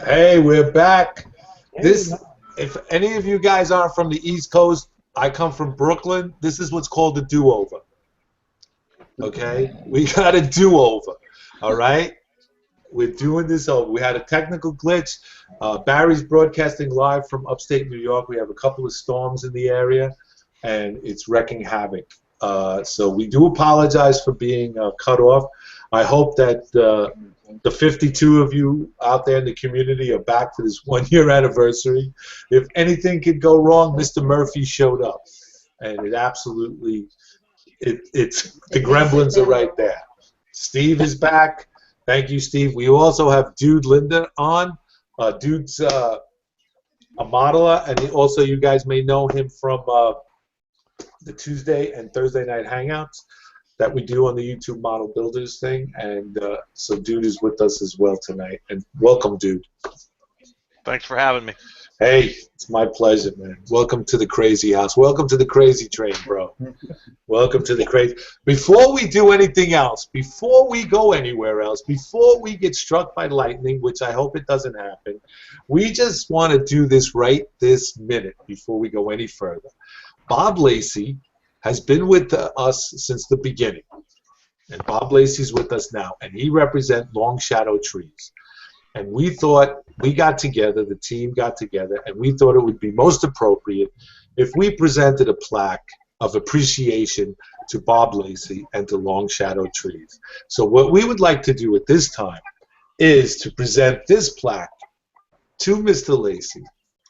Hey, we're back. Hey, This, if any of you guys aren't from the East Coast, I come from Brooklyn. This is what's called a do-over. Okay, we got a do-over. All right, we're doing this over. We had a technical glitch. Barry's broadcasting live from upstate New York. We have a couple of storms in the area, and it's wreaking havoc. So we do apologize for being cut off. I hope that the 52 of you out there in the community are back for this 1 year anniversary. If anything could go wrong, Mr. Murphy showed up, and it absolutely, it's the gremlins are right there. Steve is back. Thank you, Steve. We also have Dude Linda on. Dude's a modeler, and also you guys may know him from the Tuesday and Thursday night hangouts that we do on the YouTube Model Builders thing, and so Dude is with us as well tonight. And welcome, Dude. Thanks for having me. Hey, it's my pleasure, man. Welcome to the crazy house. Welcome to the crazy train, bro. Welcome to the crazy. Before we do anything else, before we go anywhere else, before we get struck by lightning, which I hope it doesn't happen, we just want to do this right this minute before we go any further. Bob Lacy has been with us since the beginning, and Bob Lacy's with us now, and he represents Long Shadow Trees. And we thought, we got together, the team got together, and we thought it would be most appropriate if we presented a plaque of appreciation to Bob Lacy and to Long Shadow Trees. So what we would like to do at this time is to present this plaque to Mr. Lacy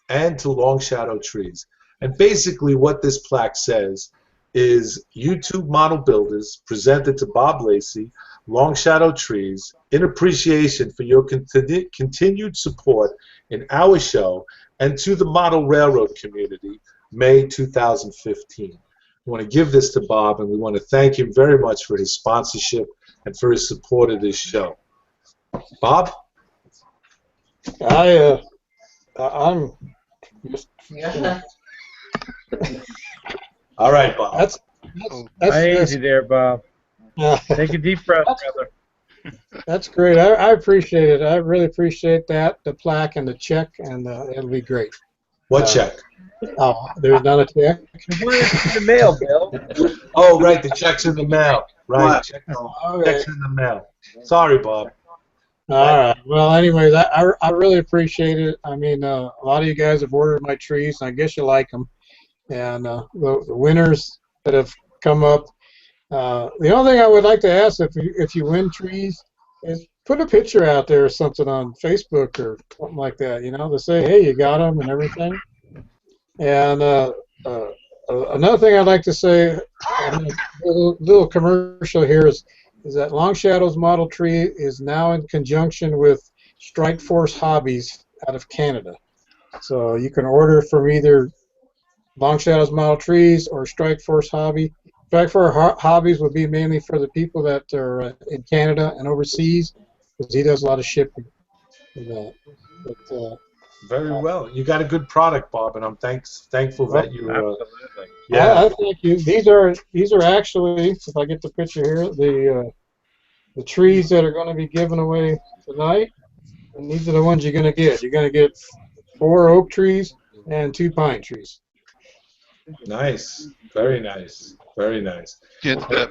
and to Long Shadow Trees. And basically what this plaque says is YouTube Model Builders presented to Bob Lacy, Long Shadow Trees, in appreciation for your continued support in our show and to the Model Railroad community, May 2015. We want to give this to Bob, and we want to thank him very much for his sponsorship and for his support of this show. Bob? I'm just. All right, Bob. That's easy there, Bob. Take a deep breath, brother. That's great. I appreciate it. I really appreciate that, the plaque and the check, and it'll be great. What check? Oh, there's not a check? It's in the mail, Bill. Oh, right, the check's in the mail. Right, check's Okay. in the mail. Sorry, Bob. All right. Well, anyways, I really appreciate it. I mean, a lot of you guys have ordered my trees, and I guess you like them. And the winners that have come up, the only thing I would like to ask, if you win trees, is put a picture out there or something on Facebook or something like that, you know, to say, hey, you got them and everything. And another thing I'd like to say, a little commercial here, is that Long Shadow's model tree is now in conjunction with Strike Force Hobbies out of Canada. So you can order from either Long Shadow's model trees or Strike Force Hobby. Strike Force Hobbies would be mainly for the people that are in Canada and overseas, because he does a lot of shipping for that. But, Very well. You got a good product, Bob, and I'm thankful that you. Absolutely. Yeah. I thank you. These are actually, if I get the picture here, the trees that are going to be given away tonight, and these are the ones you're going to get. You're going to get 4 oak trees and 2 pine trees. Nice. Very nice. Very nice.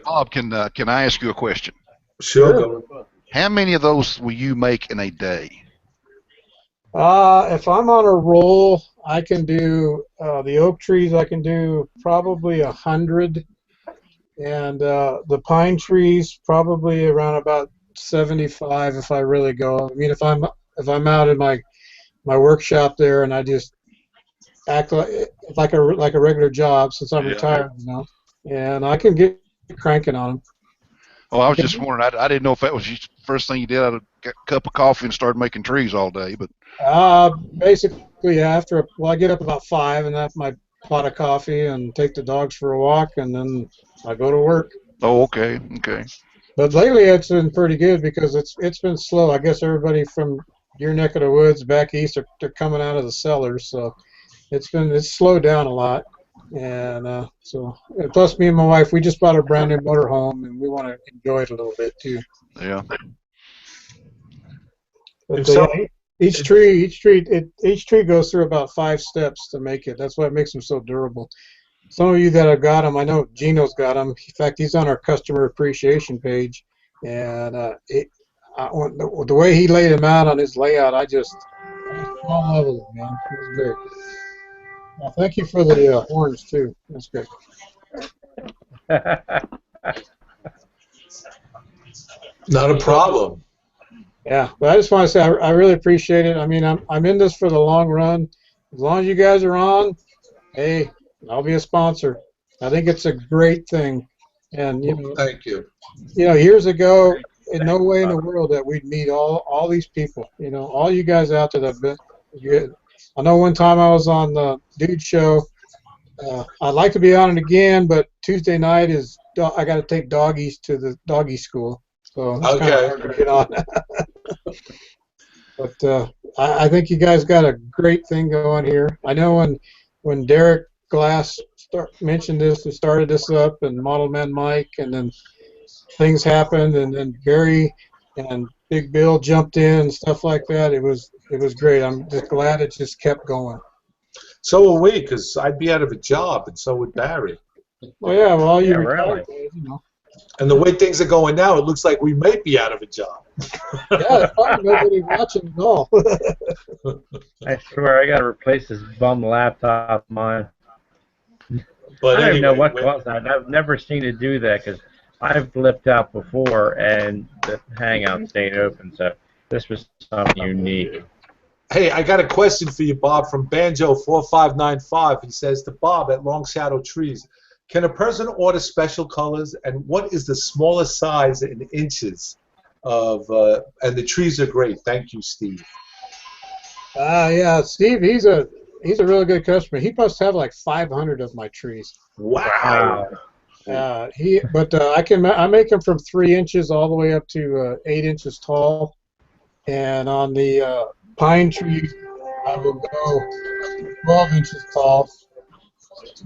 Bob, can I ask you a question? Sure. Sure. How many of those will you make in a day? If I'm on a roll, I can do the oak trees. I can do probably 100, and the pine trees probably around about 75 if I really go. I mean, if I'm out in my workshop there and I just act like a regular job, since I'm retired, you know, and I can get cranking on them. Oh, I was just wondering. I didn't know if that was the first thing you did out of a cup of coffee and started making trees all day. But Basically, I get up about 5 and have my pot of coffee and take the dogs for a walk, and then I go to work. oh, okay. But lately, it's been pretty good because it's been slow. I guess everybody from your neck of the woods back east they're coming out of the cellars, so it's slowed down a lot. And and plus, me and my wife, we just bought a brand new motorhome, and we want to enjoy it a little bit too. Yeah. But, If, some, Each tree goes through about 5 steps to make it. That's what makes them so durable. Some of you that have got them, I know Gino's got them. In fact, he's on our customer appreciation page, and the way he laid them out on his layout, I just fell in love with it, man. It was great. Well, thank you for the horns too. That's good. Not a problem. Yeah, but I just want to say I really appreciate it. I mean, I'm in this for the long run. As long as you guys are on, hey, I'll be a sponsor. I think it's a great thing, and Thank you. Years ago, in no way in the world that we'd meet all these people. All you guys out there that have been. I know one time I was on the Dude Show. I'd like to be on it again, but Tuesday night I got to take doggies to the doggy school, so it's kind of hard to get on. But I think you guys got a great thing going here. I know when Derek Glass mentioned this and started this up, and Model Man Mike, and then things happened, and then Barry and Big Bill jumped in and stuff like that. It was great. I'm just glad it just kept going. So are we, because I'd be out of a job, and so would Barry. Well, yeah, well, you really. And the way things are going now, it looks like we might be out of a job. Yeah, there's probably nobody watching at all. I swear, I got to replace this bum laptop of mine. But I don't anyway, even know what caused that. I've never seen it do that because I've flipped out before and the Hangout stayed open, so this was something unique. Hey, I got a question for you, Bob, from Banjo4595. He says to Bob at Long Shadow Trees, can a person order special colors, and what is the smallest size in inches of, and the trees are great. Thank you, Steve. Yeah, Steve, he's a really good customer. He must have like 500 of my trees. Wow. I make them from 3 inches all the way up to 8 inches tall, and on the pine trees, I will go 12 inches tall.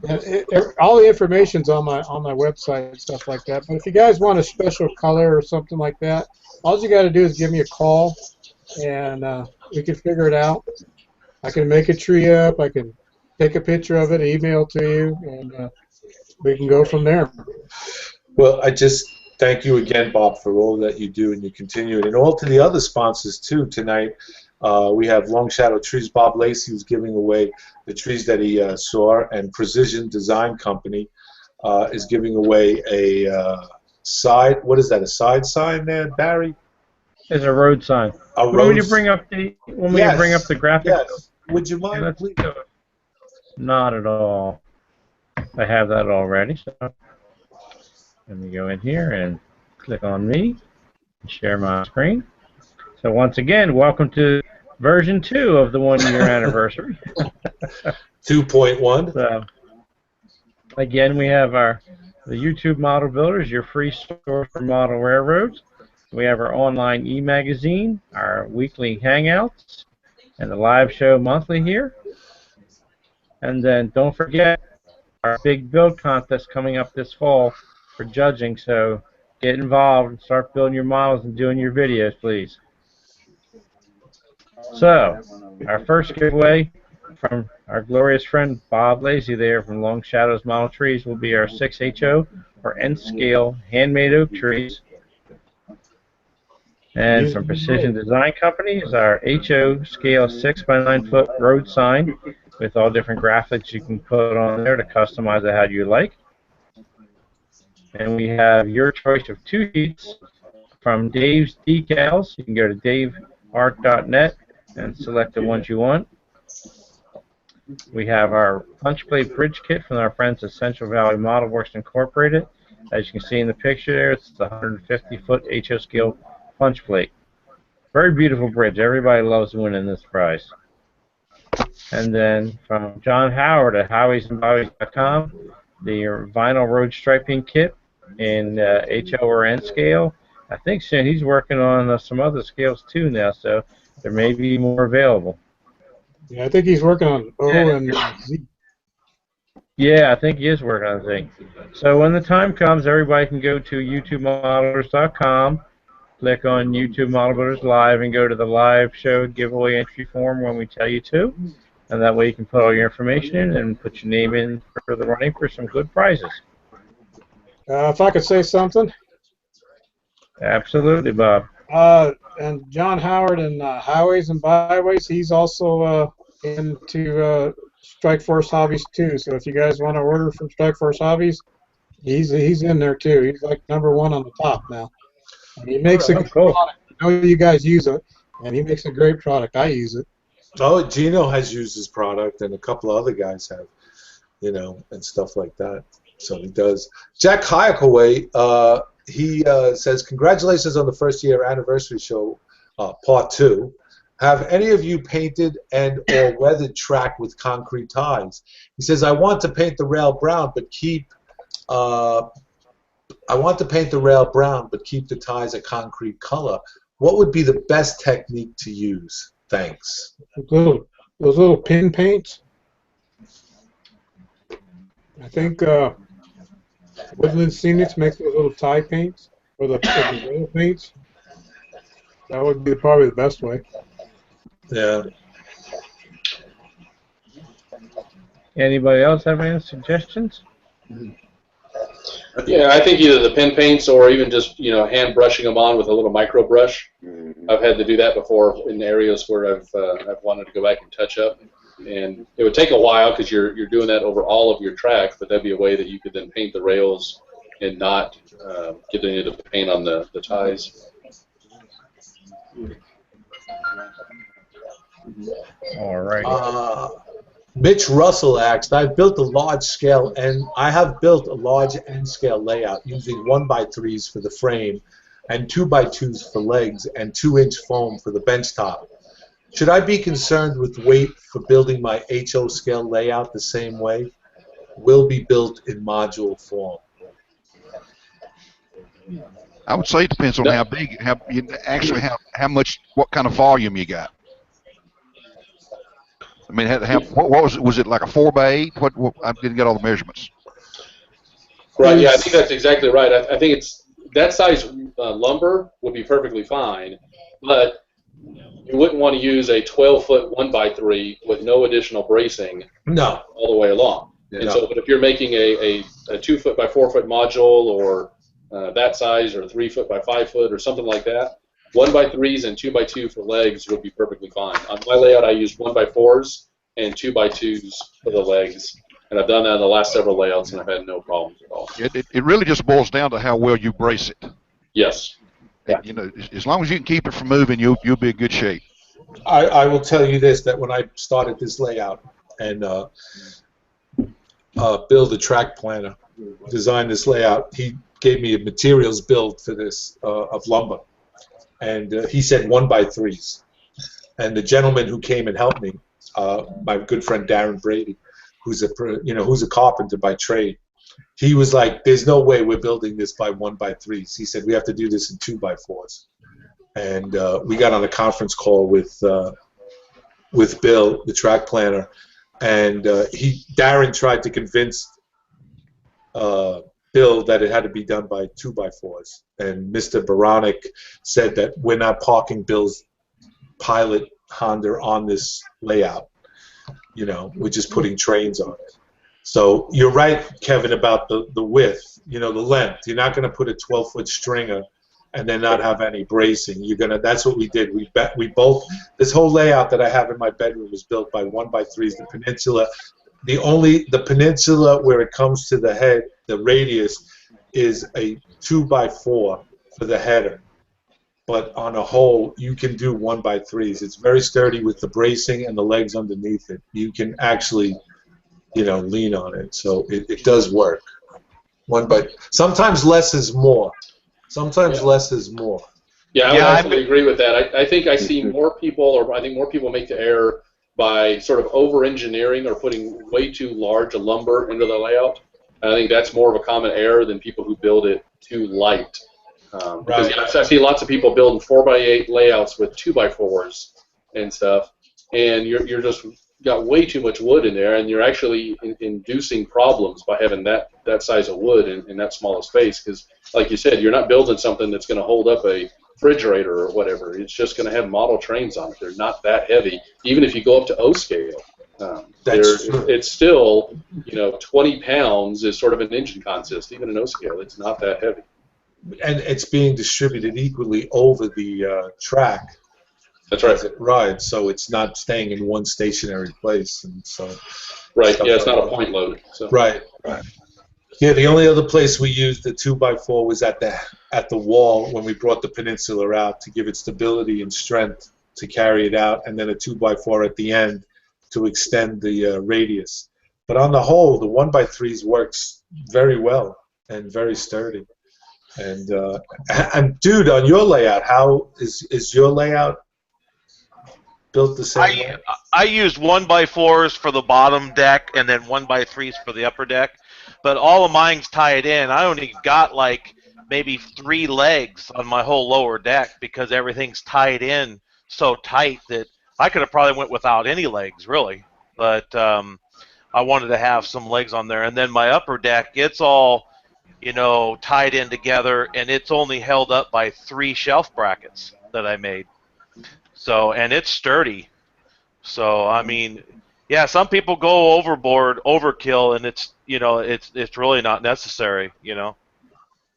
And all the information's on my website and stuff like that. But if you guys want a special color or something like that, all you got to do is give me a call, and we can figure it out. I can make a tree up. I can take a picture of it, email to you, and we can go from there. Well, I just thank you again, Bob, for all that you do and you continue it, and all to the other sponsors too tonight. We have Long Shadow Trees. Bob Lacy, who's giving away the trees that he saw, and Precision Design Company is giving away a side. What is that? A side sign there, Barry? It's a road sign. Want me to bring up the graphic? Yes. Would you mind? Let's do it. Not at all. I have that already. So let me go in here and click on me and share my screen. So once again, welcome to version 2 of the 1-year anniversary. 2.1. So, again, we have the YouTube Model Builders, your free source for model railroads. We have our online e-magazine, our weekly hangouts, and the live show monthly here. And then don't forget our big build contest coming up this fall for judging. So get involved and start building your models and doing your videos, please. So, our first giveaway from our glorious friend Bob Lacy there from Long Shadows Model Trees will be our 6HO or N-scale handmade oak trees. And from Precision Design Company is our HO scale 6x9 foot road sign with all different graphics you can put on there to customize it how you like. And we have your choice of 2 sheets from Dave's Decals. You can go to daveart.net and select the ones you want. We have our punch plate bridge kit from our friends at Central Valley Model Works Incorporated. As you can see in the picture there, it's the 150-foot HO scale punch plate. Very beautiful bridge. Everybody loves winning this prize. And then from John Howard at howiesandbowies.com, the vinyl road striping kit in HO or N scale. I think soon he's working on some other scales too now, so there may be more available. Yeah, I think he's working on O and Z. Yeah, I think he is working on Z. So when the time comes, everybody can go to YouTubemodelers.com, click on YouTube Model Builders Live and go to the live show giveaway entry form when we tell you to. And that way you can put all your information in and put your name in for the running for some good prizes. If I could say something. Absolutely, Bob. And John Howard and Highways and Byways, he's also into Strike Force Hobbies too. So if you guys want to order from Strike Force Hobbies, he's in there too. He's like #1 on the top now. And he makes a good product. I know you guys use it, and he makes a great product. I use it. Oh, Gino has used his product, and a couple of other guys have, and stuff like that. So he does. Jack Hyakaway, he says, congratulations on the first-year anniversary show, part 2. Have any of you painted and or weathered track with concrete ties? He says, I want to paint the rail brown, but keep the ties a concrete color. What would be the best technique to use? Thanks. Those little pin paints. I think Woodland Scenics makes those little tie paints or the rail paints. That would be probably the best way. Yeah. Anybody else have any suggestions? Yeah, I think either the pin paints or even just hand brushing them on with a little micro brush. I've had to do that before in areas where I've wanted to go back and touch up, and it would take a while because you're doing that over all of your track. But that'd be a way that you could then paint the rails and not get any of the paint on the ties. All right. Mitch Russell asked, I have built a large scale end scale layout using 1x3s for the frame and 2x2s for legs and 2-inch foam for the bench top. Should I be concerned with weight for building my HO scale layout the same way? Will be built in module form. I would say it depends on how big, how much, what kind of volume you got. I mean, what was it? Was it like a 4x8? What I didn't get all the measurements. Right. Yeah, I think that's exactly right. I think it's that size lumber would be perfectly fine, but you wouldn't want to use a 12-foot 1x3 with no additional bracing. No. All the way along. Yeah. And so, but if you're making a 2-foot by 4-foot module or that size, or 3-foot by 5-foot, or something like that, 1x3s and 2x2 for legs would be perfectly fine. On my layout, I use 1x4s and 2x2s for the legs, and I've done that in the last several layouts, and I've had no problems at all. It really just boils down to how well you brace it. Yes. Yeah. As long as you can keep it from moving, you'll be in good shape. I will tell you this, that when I started this layout and Bill, the track planner, designed this layout, he gave me a materials build for this of lumber. And he said 1x3s. And the gentleman who came and helped me, my good friend Darren Brady, who's a carpenter by trade, he was like, "There's no way we're building this by 1x3s." He said we have to do this in 2x4s. And we got on a conference call with Bill, the track planner, and Darren tried to convince Bill that it had to be done by 2x4s, and Mr. Baronic said that we're not parking Bill's pilot Honda on this layout. We're just putting trains on it. So you're right, Kevin, about the width, the length. You're not going to put a 12-foot stringer and then not have any bracing. That's what we did. We both, this whole layout that I have in my bedroom was built by 1x3s. The peninsula. The peninsula where it comes to the head, the radius, is a 2x4 for the header. But on a whole, you can do 1x3s. It's very sturdy with the bracing and the legs underneath it. You can actually, lean on it. So it does work. Sometimes less is more. Sometimes less is more. Yeah, I would absolutely agree with that. I think I see more people, or I think more people make the error by sort of over-engineering or putting way too large a lumber into the layout. And I think that's more of a common error than people who build it too light. Because I see lots of people building 4x8 layouts with 2x4s and stuff, and you're just got way too much wood in there, and you're actually inducing problems by having that size of wood in that small a space. Because, like you said, you're not building something that's going to hold up a refrigerator or whatever. It's just going to have model trains on it. They're not that heavy. Even if you go up to O scale, it's still, 20 pounds is sort of an engine consist. Even in O scale, it's not that heavy. And it's being distributed equally over the track. That's right. As it rides, so it's not staying in one stationary place, and so. Right. Yeah, it's not a point load. So. Right. Right. Yeah, the only other place we used the 2x4 was at the wall when we brought the Peninsula out to give it stability and strength to carry it out, and then a 2x4 at the end to extend the radius. But on the whole, the 1x3s works very well and very sturdy. And dude, on your layout, how is your layout built the same way? I used 1x4s for the bottom deck and then 1x3s for the upper deck. But all of mine's tied in. I only got like maybe 3 legs on my whole lower deck because everything's tied in so tight that I could have probably went without any legs, really. But I wanted to have some legs on there. And then my upper deck, it's all, tied in together, and it's only held up by 3 shelf brackets that I made. So, and it's sturdy. So, I mean, yeah, some people go overboard, overkill, and it's, it's really not necessary,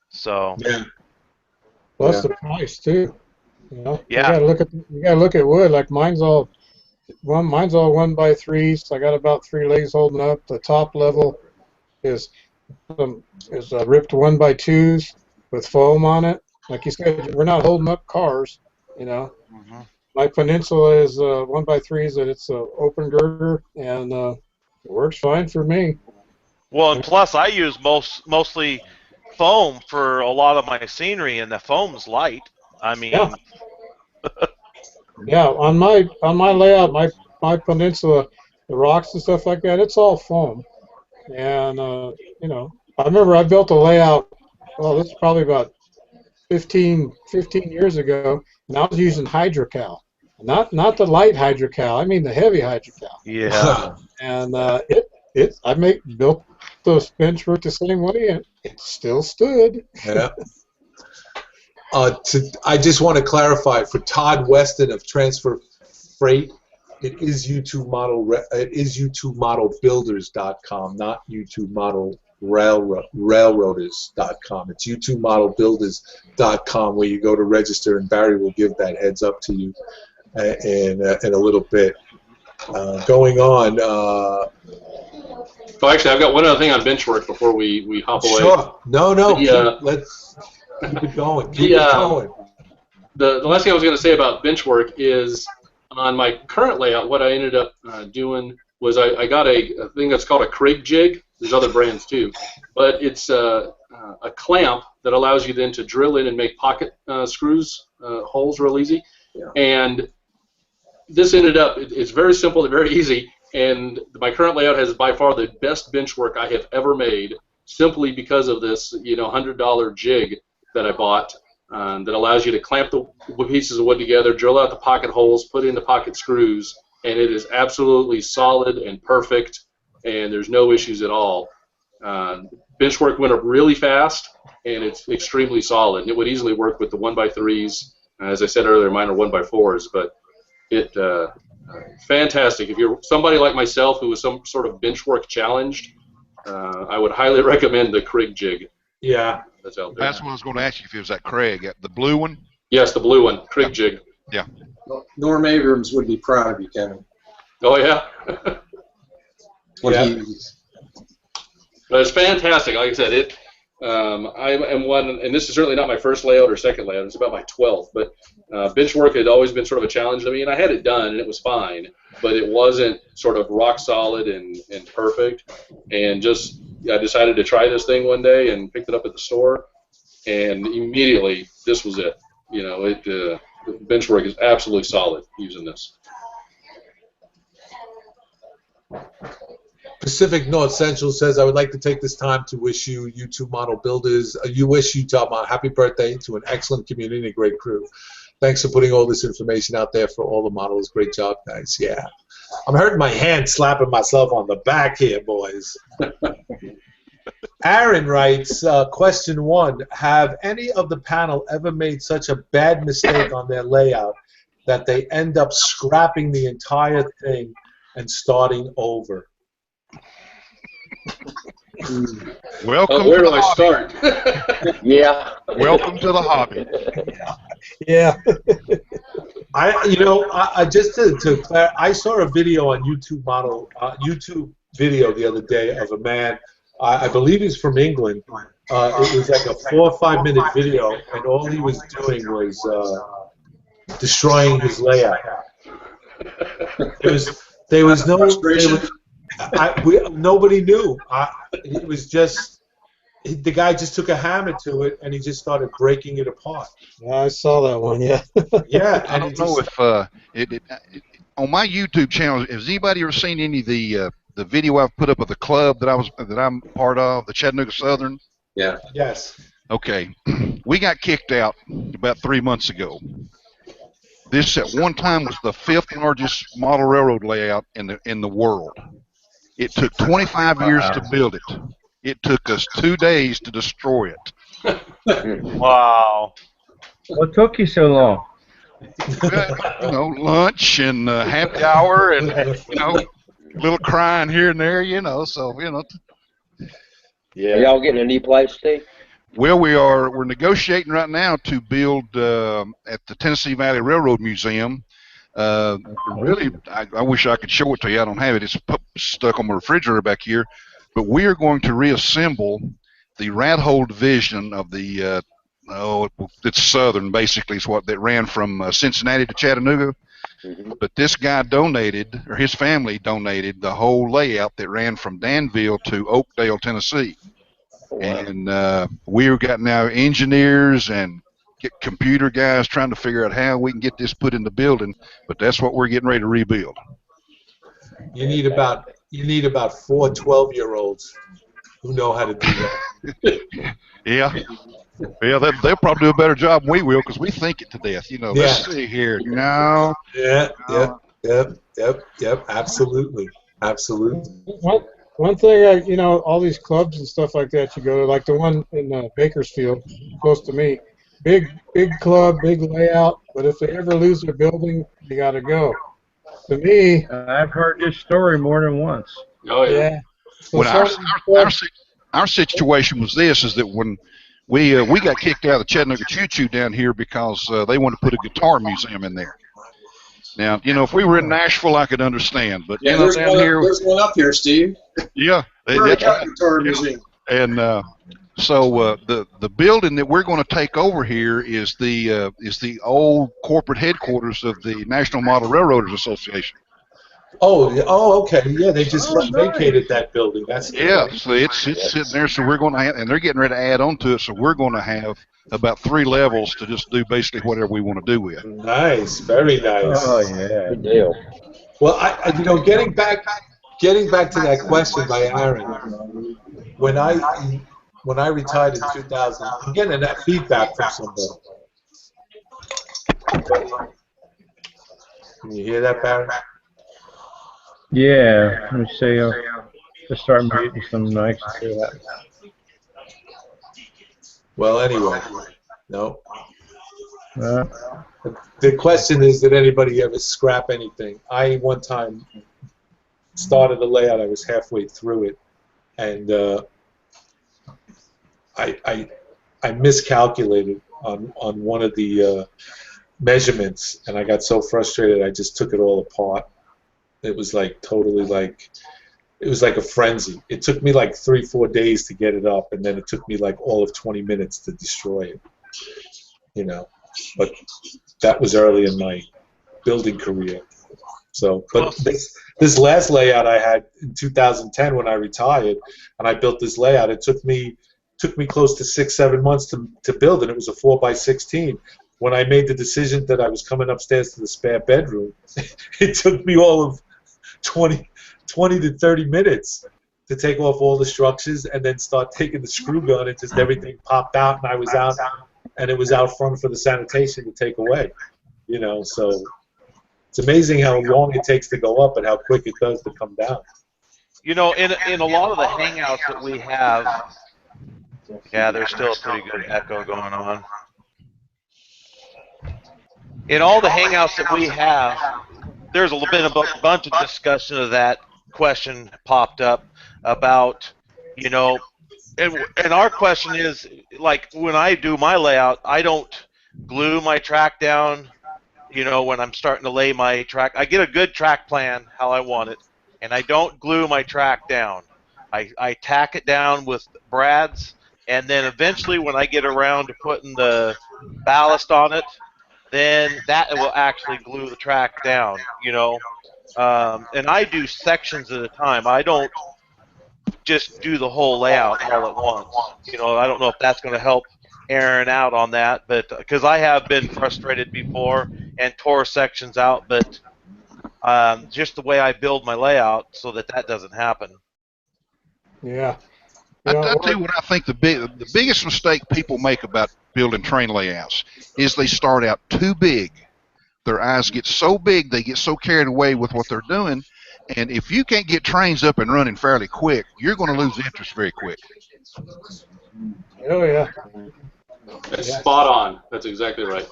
So. Yeah. Plus the price too. Yeah. You gotta look at wood. Like mine's all 1x3s. So I got about 3 legs holding up. The top level is ripped 1x2s with foam on it. Like you said, we're not holding up cars, Mm-hmm. My Peninsula is 1x3s, and it's an open girder, and it works fine for me. Well, and plus I use mostly foam for a lot of my scenery, and the foam's light. I mean, yeah. On my layout, my Peninsula, the rocks and stuff like that, it's all foam. And I remember I built a layout. Well, this is probably about 15 years ago, and I was using hydrocal. Not the light hydrocal. I mean the heavy hydrocal. Yeah. And I built those Benchwork the same way, and it still stood. Yeah. I just want to clarify for Todd Weston of Transfer Freight, it is YouTube model. It is YouTubeModelBuilders.com, not YouTubeModelRailroaders.com. It's YouTubeModelBuilders.com where you go to register, and Barry will give that heads up to you in a little bit. Going on. Oh, actually, I've got one other thing on Benchwork before we hop away. Sure. No. Let's keep it going. The last thing I was going to say about Benchwork is on my current layout, what I ended up doing was I got a thing that's called a Craig jig. There's other brands too, but it's a clamp that allows you then to drill in and make pocket screws holes real easy. Yeah. And this ended up, it's very simple and very easy, and my current layout has by far the best Benchwork I have ever made, simply because of this $100 jig that I bought that allows you to clamp the pieces of wood together, drill out the pocket holes, put in the pocket screws, and it is absolutely solid and perfect, and there's no issues at all. Benchwork went up really fast, and it's extremely solid. And it would easily work with the 1x3s. As I said earlier, mine are 1x4s, but fantastic. If you're somebody like myself who is some sort of Benchwork challenged, I would highly recommend the Craig jig. Yeah. That's out there. That's what I was going to ask you if it was that Craig, the blue one. Yes, the blue one, Craig jig. Yeah. Norm Abrams would be proud of you, Kevin. Oh yeah. Yeah. But it's fantastic. Like I said, I am one, and this is certainly not my first layout or second layout. It's about my 12th. But Benchwork had always been sort of a challenge to me, and I had it done, and it was fine. But it wasn't sort of rock solid and perfect. And I decided to try this thing one day and picked it up at the store, and immediately this was it. Benchwork is absolutely solid using this. Pacific North Central says, I would like to take this time to wish you YouTube Model Builders, happy birthday to an excellent community and a great crew. Thanks for putting all this information out there for all the models. Great job, guys. Yeah. I'm hurting my hand slapping myself on the back here, boys. Aaron writes, question 1, have any of the panel ever made such a bad mistake on their layout that they end up scrapping the entire thing and starting over? Welcome Where to do the I hobby. start? Yeah. Welcome to the hobby. Yeah. I just to clarify, I saw a video on YouTube video the other day of a man. I believe he's from England. It was like a 4 or 5 minute video, and all he was doing was destroying his layout. There was no Frustration. nobody knew. It was just the guy just took a hammer to it and he just started breaking it apart. Yeah, I saw that one. Yeah. Yeah, I don't know if on my YouTube channel, has anybody ever seen any of the video I've put up of the club that I'm part of, the Chattanooga Southern? Yeah. Yes. Okay, we got kicked out about 3 months ago. This at one time was the 5th largest model railroad layout in the world. It took 25 years to build it. It took us 2 days to destroy it. Wow. What took you so long? Lunch and happy hour and a little crying here and there, so Are y'all getting a new place, Steve? Well, we're negotiating right now to build at the Tennessee Valley Railroad Museum. Really, I wish I could show it to you. I don't have it. It's stuck on my refrigerator back here. But we are going to reassemble the rat hole division of the it's Southern, basically. It's what that ran from Cincinnati to Chattanooga. Mm-hmm. But this guy donated, or his family donated, the whole layout that ran from Danville to Oakdale, Tennessee. Oh, wow. And we've got now engineers and computer guys trying to figure out how we can get this put in the building. But that's what we're getting ready to rebuild. You need about 4 12-year-olds who know how to do that. Yeah, they'll probably do a better job than we will because we think it to death. Let's see here. No. Yep. Absolutely. One thing, all these clubs and stuff like that you go to, like the one in Bakersfield, close to me, big club, big layout, but if they ever lose their building, they got to go. To me, I've heard this story more than once. Oh yeah. yeah. So Well, our situation was this: is that when we got kicked out of the Chattanooga Choo Choo down here because they wanted to put a guitar museum in there. Now, if we were in Nashville, I could understand, but Yeah, down here, there's one up here, Steve. yeah, We're that's at right. the Guitar Museum. And so the building that we're going to take over here is the old corporate headquarters of the National Model Railroaders Association. Oh, okay. Yeah, they just vacated that building. That's Yeah, so it's sitting there. So we're going to have, and they're getting ready to add on to it. So we're going to have about 3 levels to just do basically whatever we want to do with. Nice, very nice. Oh yeah. Good deal. Well, getting back to that question by Aaron, when I retired in 2000, I'm getting that feedback from somebody. Can you hear that, Barry? Yeah. Let me see. I'll just start muting some mics and see what happens. Well, anyway, no. The question is, did anybody ever scrap anything? I one time started a layout. I was halfway through it, and I miscalculated on one of the measurements, and I got so frustrated I just took it all apart. It was like it was like a frenzy. It took me like 3-4 days to get it up, and then it took me like all of 20 minutes to destroy it. But that was early in my building career. So, but this last layout I had in 2010 when I retired, and I built this layout, it took me close to 6-7 months to build, and it was a 4x16. When I made the decision that I was coming upstairs to the spare bedroom, it took me all of 20 to 30 minutes to take off all the structures and then start taking the screw gun, and just everything popped out, and I was out, and it was out front for the sanitation to take away. So it's amazing how long it takes to go up and how quick it does to come down. In a lot of the hangouts that we have, Yeah, there's still a pretty good echo going on. In all the hangouts that we have, there's been a bunch of discussion of that question popped up about, you know, and our question is, like, when I do my layout, I don't glue my track down, you know, when I'm starting to lay my track. I get a good track plan how I want it, and I don't glue my track down. I tack it down with brads, and then eventually when I get around to putting the ballast on it, then that will actually glue the track down, you know. And I do sections at a time. I don't just do the whole layout all at once. You know, I don't know if that's going to help Aaron out on that, but because I have been frustrated before and tore sections out, but just the way I build my layout so that doesn't happen. Yeah. I'll tell you what I think the biggest mistake people make about building train layouts is they start out too big. Their eyes get so big, they get so carried away with what they're doing, and if you can't get trains up and running fairly quick, you're going to lose interest very quick. Oh, yeah. That's spot on. That's exactly right.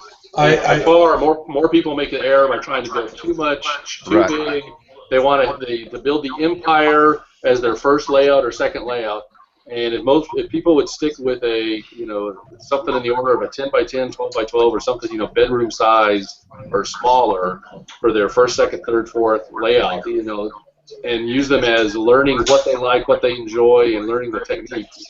More people make the error by trying to build too much, too big. They want to build the empire as their first layout or second layout. And if people would stick with something in the order of a 10 by 10, 12 by 12, or something, bedroom size or smaller for their first, second, third, fourth layout, and use them as learning what they like, what they enjoy, and learning the techniques,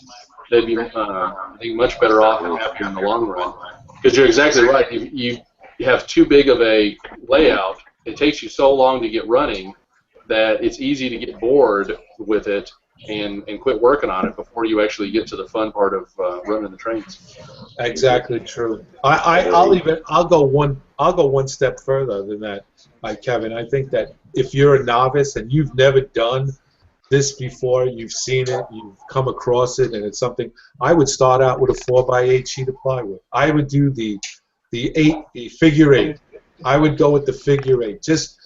they'd be, I think, much better off and happier in the long run. Because you're exactly right. You have too big of a layout. It takes you so long to get running that it's easy to get bored with it and quit working on it before you actually get to the fun part of running the trains. Exactly true. I'll go one step further than that, Kevin. I think that if you're a novice and you've never done this before, you've seen it, you've come across it, and it's something, I would start out with a 4x8 sheet of plywood. I would do the figure eight. I would go with the figure eight just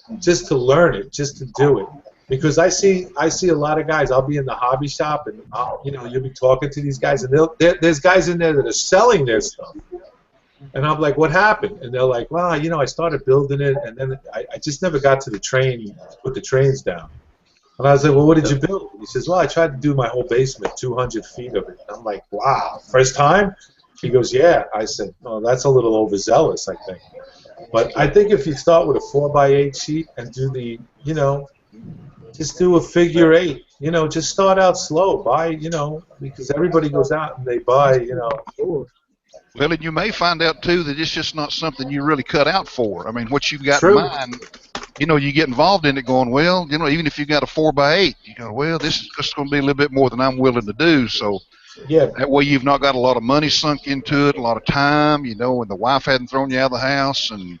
to learn it, just to do it. Because I see a lot of guys. I'll be in the hobby shop, and you'll be talking to these guys, and there's guys in there that are selling their stuff, and I'm like, what happened? And they're like, well, I started building it, and then I just never got to the train, put the trains down. And I was like, well, what did you build? He says, well, I tried to do my whole basement, 200 feet of it. And I'm like, wow, first time? He goes, yeah. I said, oh, that's a little overzealous, I think. But I think if you start with a 4x8 sheet and do the, just do a figure eight. Just start out slow. Buy, because everybody goes out and they buy, Well, and you may find out, too, that it's just not something you really cut out for. I mean, what you've got in mind, you get involved in it going, well, even if you got a 4x8, you go, well, this is just going to be a little bit more than I'm willing to do. So that way you've not got a lot of money sunk into it, a lot of time, and the wife hadn't thrown you out of the house and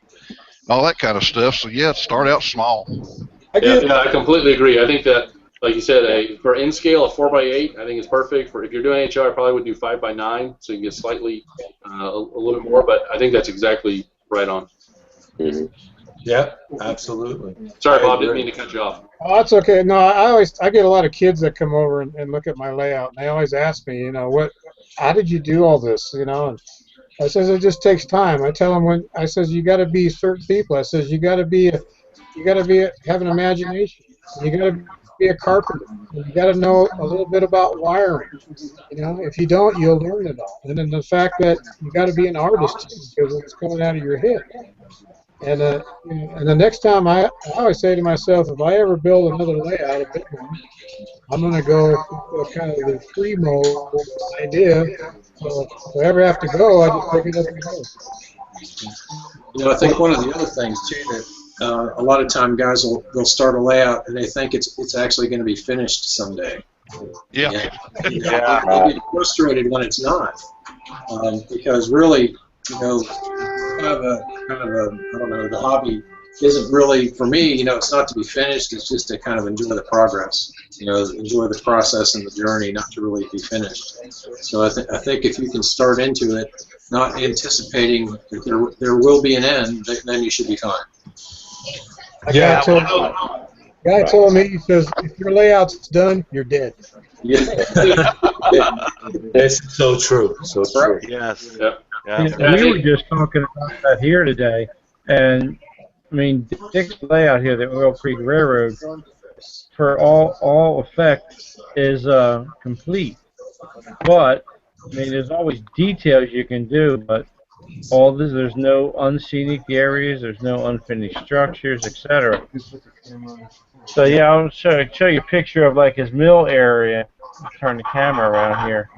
all that kind of stuff. So, yeah, start out small. Yeah, I completely agree. I think that, like you said, for in scale, a 4x8, I think is perfect. If you're doing HR, I probably would do 5x9, so you can get slightly a little bit more. But I think that's exactly right on. Mm-hmm. Yeah, absolutely. Sorry, Bob, didn't mean to cut you off. Oh, that's okay. No, I get a lot of kids that come over and look at my layout, and they always ask me, how did you do all this, And I says it just takes time. I tell them I says you got to be certain people. I says you got to have an imagination. You got to be a carpenter. You got to know a little bit about wiring. If you don't, you'll learn it all. And then the fact that you got to be an artist too, because it's coming out of your head. And the next time I always say to myself, if I ever build another layout, a big one, I'm going to go kind of the free mode idea. So if I ever have to go, I just pick it up and go. I think one of the other things too that a lot of time guys they'll start a layout and they think it's actually going to be finished someday. Yeah. They get frustrated when it's not, because really, kind of a I don't know, the hobby isn't really, for me, it's not to be finished. It's just to kind of enjoy the progress, enjoy the process and the journey, not to really be finished. So I think if you can start into it, not anticipating that there will be an end, then you should be fine. Yeah. Guy told me, he says, if your layout's done, you're dead. Yeah. It's so true. So true. Yes. Yep. Yes. Yeah, we were just talking about that here today, and I mean, Dick's layout here, the Oil Creek Railroad, for all effect, is complete. But I mean, there's always details you can do, but all this, there's no unscenic areas, there's no unfinished structures, etc. So yeah, I'll show you a picture of like his mill area. Turn the camera around here.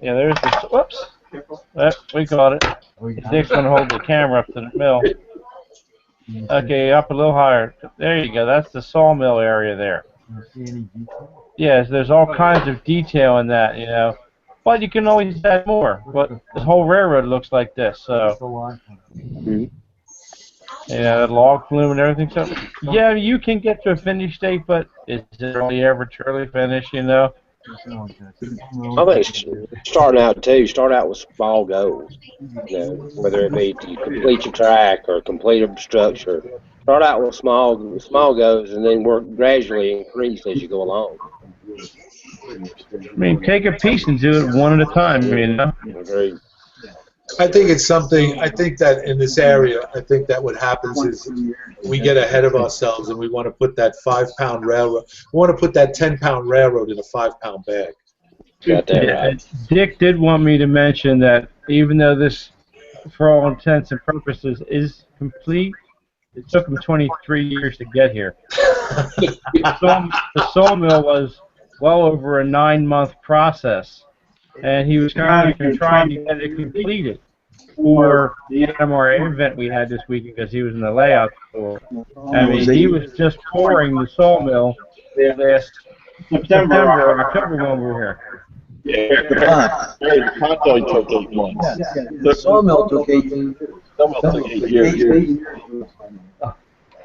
Yeah, there's the whoops. We got it. Dick's gonna hold the camera up to the mill. Okay, up a little higher. There you go. That's the sawmill area there. Yes, there's all kinds of detail in that, you know. But you can always add more. But this whole railroad looks like this, so. Yeah, log flume and everything. So, yeah, you can get to a finished state, but is it really ever truly finished, you know? I think starting out with small goals. You know, whether it be to complete your track or complete a structure. Start out with small goals and then work gradually increase as you go along. I mean, take a piece and do it one at a time, you know? Agreed. I think it's something, I think that in this area, I think that what happens is we get ahead of ourselves and we want to put that 5-pound railroad, we want to put that 10-pound railroad in a 5-pound bag. Got that right. Dick did want me to mention that even though this, for all intents and purposes, is complete, it took him 23 years to get here. The sawmill was well over a 9-month process. And he was kind of trying to get it completed for the NMRA event we had this weekend because he was in the layout store. I mean, he was just pouring the sawmill last September or October when we were here. Yeah, the contact took 8 months. The sawmill took 8 years.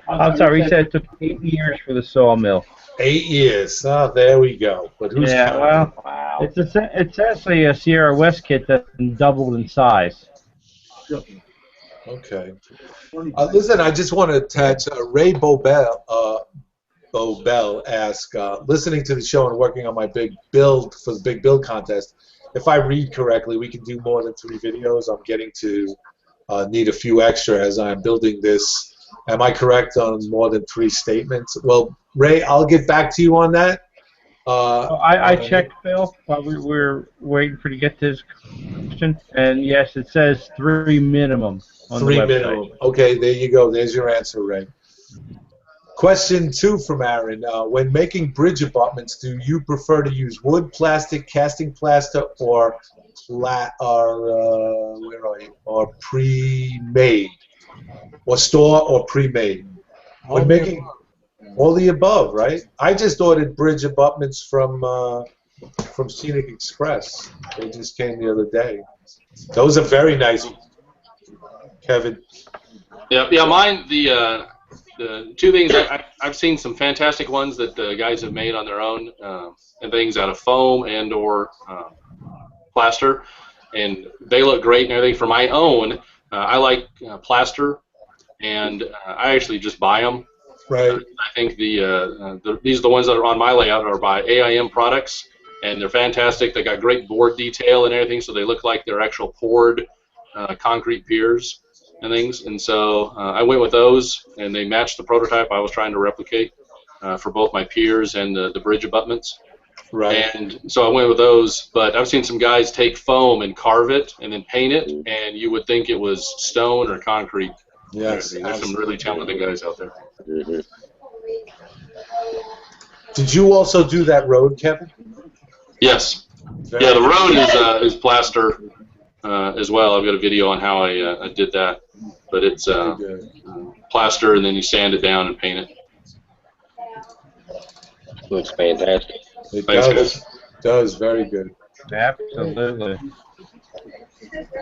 I'm sorry, he said it took 8 years for the sawmill. 8 years. Oh, there we go. But who's yeah, counting? well, it's actually a Sierra West kit that's been doubled in size. Okay. Listen, I just want to attach Ray Bobel asked, listening to the show and working on my big build for the big build contest, if I read correctly, we can do more than 3 videos. I'm getting to need a few extra as I'm building this. Am I correct on more than 3 statements? Well, Ray, I'll get back to you on that. I checked, Phil, while we were waiting for you to get to his question, and yes, it says 3 minimum on 3 the website. minimum. Okay, there you go. There's your answer, Ray. Question 2 from Aaron. When making bridge abutments, do you prefer to use wood, plastic, casting plaster, or pre-made? Or store or pre-made? When making all the above, right? I just ordered bridge abutments from Scenic Express. They just came the other day. Those are very nice, Kevin. Yeah. Mine. The 2 things I've seen some fantastic ones that the guys have made on their own, and things out of foam and or plaster, and they look great and everything. For my own, I like plaster, and I actually just buy them. Right. I think these are the ones that are on my layout are by AIM products, and they're fantastic. They got great board detail and everything, so they look like they're actual poured concrete piers and things. And so I went with those, and they matched the prototype I was trying to replicate for both my piers and the bridge abutments. Right. And so I went with those, but I've seen some guys take foam and carve it and then paint it, and you would think it was stone or concrete. Yes. There's some really talented guys out there. Mm-hmm. Did you also do that road, Kevin? Yes. Yeah, the road is plaster as well. I've got a video on how I did that, but it's plaster, and then you sand it down and paint it. Looks fantastic. It does very good. Absolutely.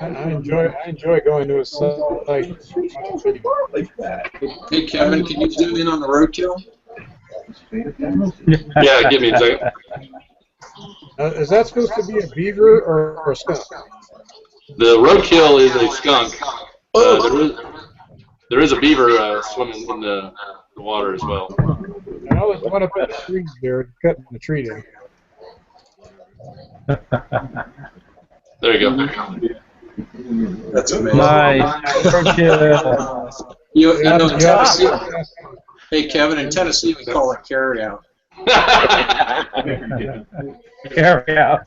I enjoy going to a site. Hey Kevin, can you zoom in on the roadkill? Yeah, give me a second. Is that supposed to be a beaver or a skunk? The roadkill is a skunk. There is a beaver swimming in the water as well. I know there's one up at the tree there cutting the tree down. There you go. That's amazing. Nice. You know, in Tennessee, hey Kevin, in Tennessee we call it carry out. Carry out.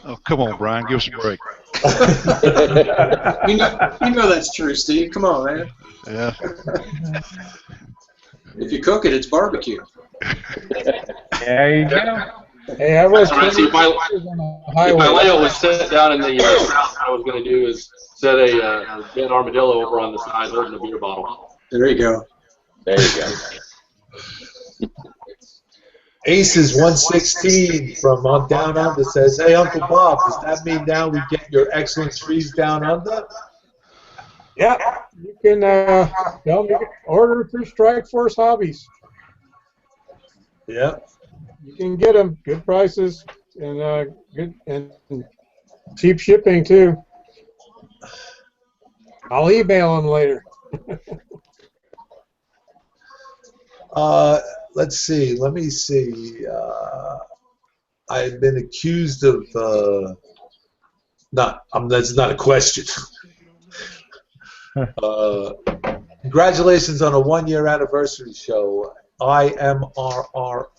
Oh, come on, Brian, give us a break. You know that's true, Steve. Come on, man. Yeah. If you cook it, it's barbecue. There you go. Hey, I was That's right. See, if my layout was set down in the south, what I was going to do is set a dead armadillo over on the side holding a beer bottle. There you go. There you go. Aces 116 from on Down Under says, "Hey, Uncle Bob, does that mean now we get your excellent trees down under?" Yeah, you can you can order through Strike Force Hobbies. Yep. You can get them good prices and good and cheap shipping too. I'll email them later. Let's see. Let me see. I've been accused of that's not a question. Congratulations on a 1-year anniversary show. IMRR.com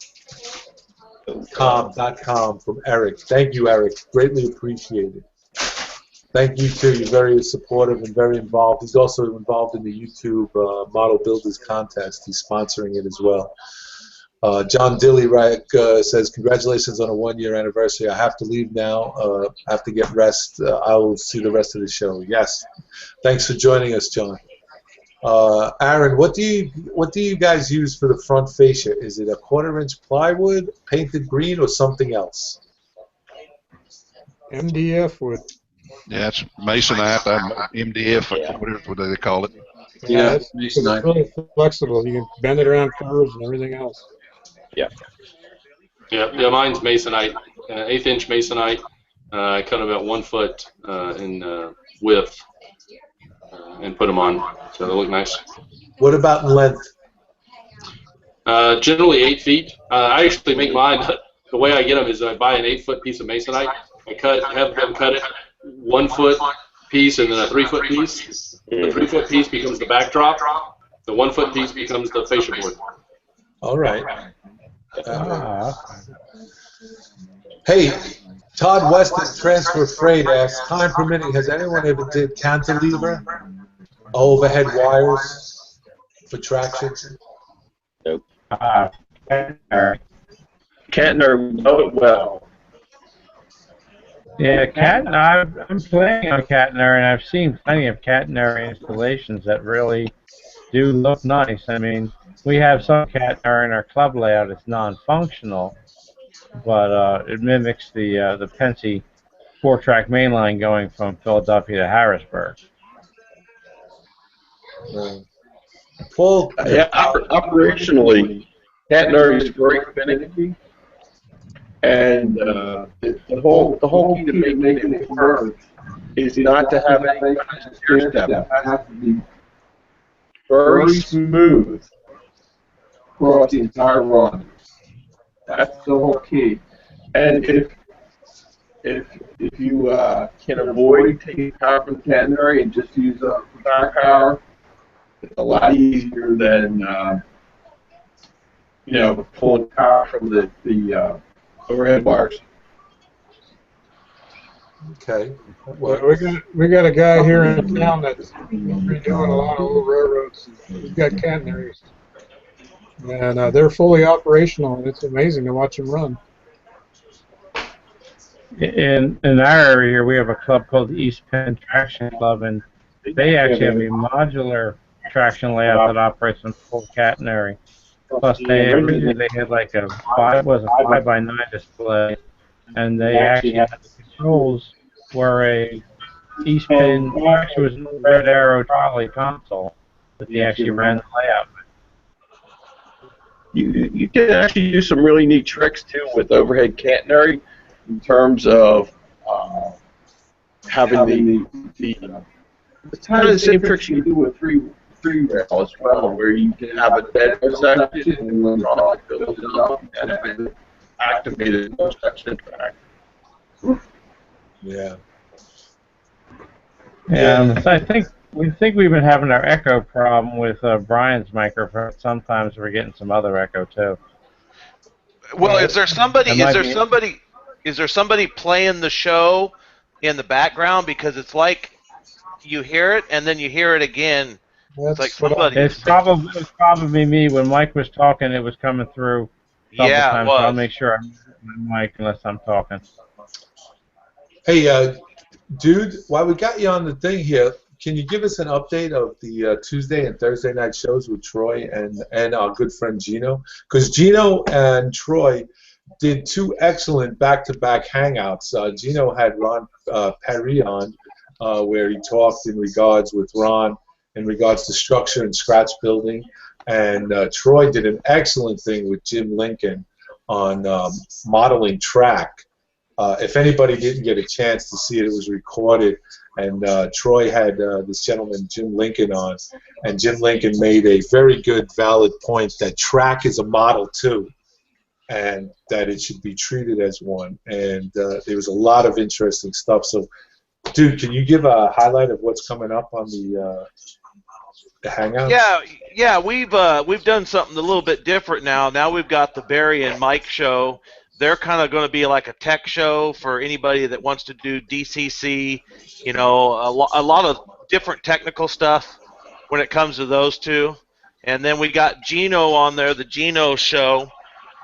from Eric. Thank you, Eric. Greatly appreciated. Thank you too. You're very supportive and very involved. He's also involved in the YouTube Model Builders Contest. He's sponsoring it as well. John Dilly says, "Congratulations on a 1-year anniversary. I have to leave now. I have to get rest. I will see the rest of the show." Yes. Thanks for joining us, John. Aaron, what do you guys use for the front fascia? Is it a 1/4-inch plywood, painted green, or something else? MDF wood. Yeah, it's masonite, MDF, whatever they call it. Yeah, it's really flexible. You can bend it around curves and everything else. Yeah. Yeah, mine's masonite, 1/8-inch masonite. I cut them about 1 foot in width and put them on, so they look nice. What about in length? Generally 8 feet. I actually make mine. The way I get them is I buy an 8-foot piece of masonite. I have them cut it 1 foot piece and then a 3-foot piece. The 3-foot piece becomes the backdrop. The 1-foot piece becomes the fascia board. All right. Hey, Todd Weston, Transfer Freight asks, "Time permitting, has anyone ever did cantilever overhead wires for traction?" Nope. Kettner know it well. Yeah, Kettner. I'm playing on Kettner, and I've seen plenty of Kettner installations that really do look nice. I mean, we have some Kettner in our club layout. It's non-functional, but it mimics the Pennsy 4-track mainline going from Philadelphia to Harrisburg. Paul, Yeah, operationally, Kettner is very finicky, and the whole key to making it work is not to have any kind of stair step. It has to be very smooth across the entire run. That's the whole key. And if you can avoid taking power from the catenary and just use back power, it's a lot easier than pulling power from the overhead wires. okay. We got a guy here in town that's redoing a lot of old railroads. He's got catenaries, and they're fully operational, and it's amazing to watch them run. In our area here, we have a club called the East Penn Traction Club, and they actually have a modular traction layout that operates on full catenary. Plus, they had like a 5x9 display, and they actually had the controls were a East Penn, actually was a Red Arrow trolley console that they actually ran the layout with. You can actually do some really neat tricks too with overhead catenary in terms of having it's kind of the same tricks you do with three rail as well, where you can have a dead section and when the builds it up and activated no section track. Yeah. Yeah, so I think we've been having our echo problem with Brian's microphone. Sometimes we're getting some other echo too. Well, is there somebody? It Is might there be- somebody? Is there somebody playing the show in the background? Because it's like you hear it and then you hear it again. It's like That's what I, somebody's. It's probably me. When Mike was talking, it was coming through a couple Yeah, it times. So I'll was. make sure I mute my mic unless I'm talking. Hey, dude, while we got you on the thing here, can you give us an update of the Tuesday and Thursday night shows with Troy and our good friend Gino? Because Gino and Troy did two excellent back-to-back hangouts. Gino had Ron Perry on, where he talked in regards with Ron in regards to structure and scratch building, and Troy did an excellent thing with Jim Lincoln on modeling track. If anybody didn't get a chance to see it, it was recorded, and Troy had this gentleman, Jim Lincoln, on, and Jim Lincoln made a very good, valid point that track is a model too, and that it should be treated as one, and there was a lot of interesting stuff. So, dude, can you give a highlight of what's coming up on the Hangouts? Yeah, we've done something a little bit different now. Now we've got the Barry and Mike show. They're kind of going to be like a tech show for anybody that wants to do DCC. You know, a lot of different technical stuff when it comes to those two. And then we got Gino on there, the Gino show,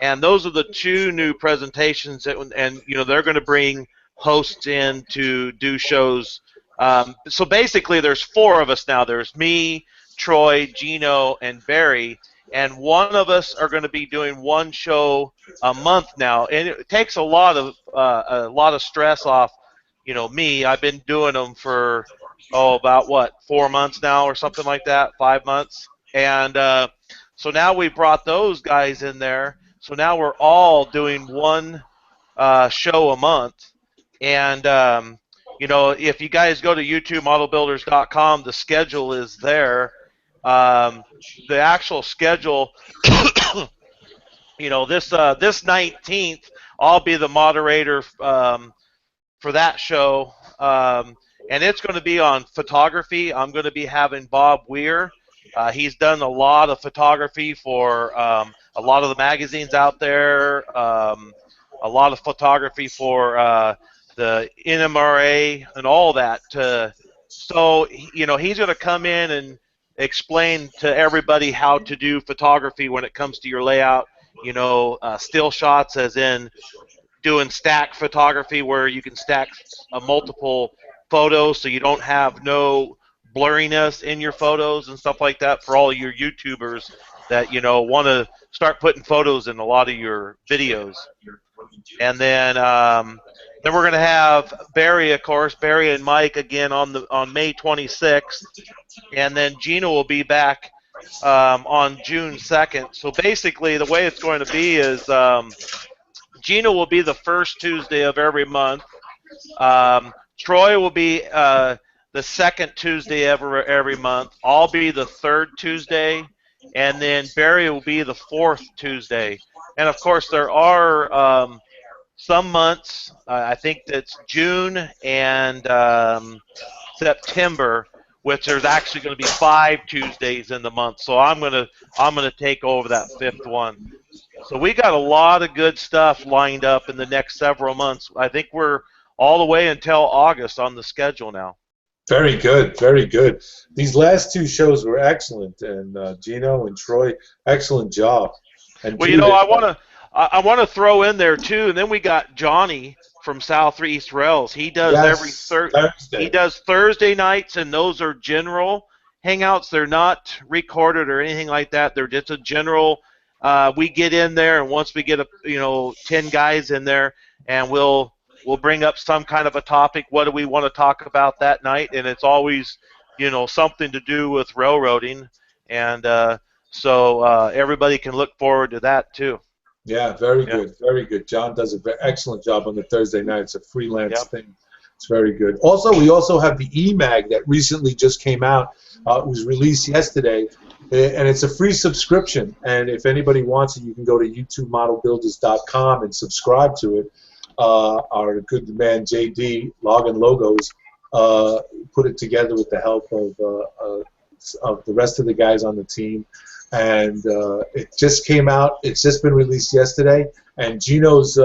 and those are the two new presentations. And you know, they're going to bring hosts in to do shows. So basically, there's four of us now. There's me, Troy, Gino, and Barry, and one of us are going to be doing one show a month now, and it takes a lot of stress off. You know, me. I've been doing them for about what, 4 months now or something like that, 5 months, and so now we brought those guys in there. So now we're all doing one show a month, and you know, if you guys go to YouTubeModelBuilders.com, the schedule is there. The actual schedule, you know, this 19th, I'll be the moderator for that show, and it's going to be on photography. I'm going to be having Bob Weir. He's done a lot of photography for a lot of the magazines out there, a lot of photography for the NMRA and all that. So, you know, he's going to come in and explain to everybody how to do photography when it comes to your layout. You know, still shots, as in doing stack photography where you can stack multiple photos so you don't have no blurriness in your photos and stuff like that for all your YouTubers that, you know, want to start putting photos in a lot of your videos. And then we're going to have Barry, of course, Barry and Mike again on May 26th, and then Gino will be back on June 2nd. So basically, the way it's going to be is Gino will be the first Tuesday of every month. Troy will be the second Tuesday every month. I'll be the third Tuesday, and then Barry will be the fourth Tuesday. And of course, there are some months, I think that's June and September, which there's actually going to be 5 Tuesdays in the month. So I'm gonna take over that 5th one. So we got a lot of good stuff lined up in the next several months. I think we're all the way until August on the schedule now. Very good, very good. These last 2 shows were excellent, and Gino and Troy, excellent job. And well, you know, I want to throw in there too, and then we got Johnny from Southeast Rails. He does every Thursday. He does Thursday nights, and those are general hangouts. They're not recorded or anything like that. They're just a general. We get in there, and once we get 10 guys in there, and we'll bring up some kind of a topic. What do we want to talk about that night? And it's always, you know, something to do with railroading, and so everybody can look forward to that too. Yeah, very good, very good. John does an excellent job on the Thursday night. It's a freelance thing. It's very good. Also, we also have the e-mag that recently just came out. It was released yesterday, And it's a free subscription. And if anybody wants it, you can go to YouTubeModelBuilders.com and subscribe to it. Our good man JD, Log and Logos, put it together with the help of the rest of the guys on the team. And it just came out. It's just been released yesterday. And Gino's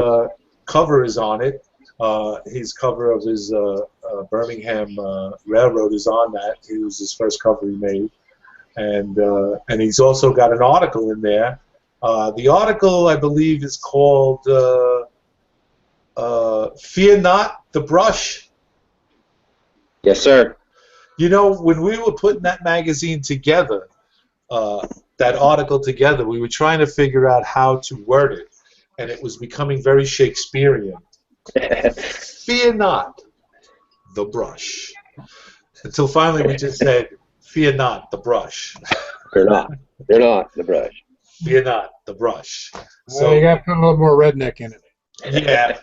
cover is on it. His cover of his Birmingham Railroad is on that. It was his first cover he made. And he's also got an article in there. The article, I believe, is called Fear Not, the Brush. Yes, sir. You know, when we were putting that magazine together, that article together, we were trying to figure out how to word it, and it was becoming very Shakespearean. Fear not the brush. Until finally we just said, fear not the brush. Fear not. Fear not the brush. Fear not the brush. So you got to put a little more redneck in it. Yeah,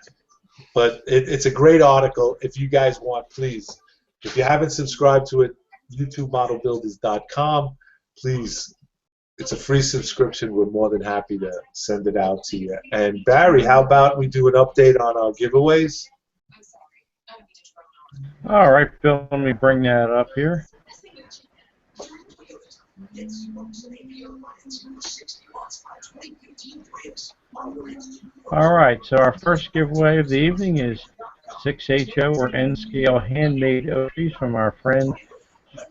but it's a great article. If you guys want, please, if you haven't subscribed to it, YouTubeModelBuilders.com, please. It's a free subscription. We're more than happy to send it out to you. And Barry, how about we do an update on our giveaways? All right, Bill, let me bring that up here. All right, so our first giveaway of the evening is 6HO or N-scale handmade oak trees from our friend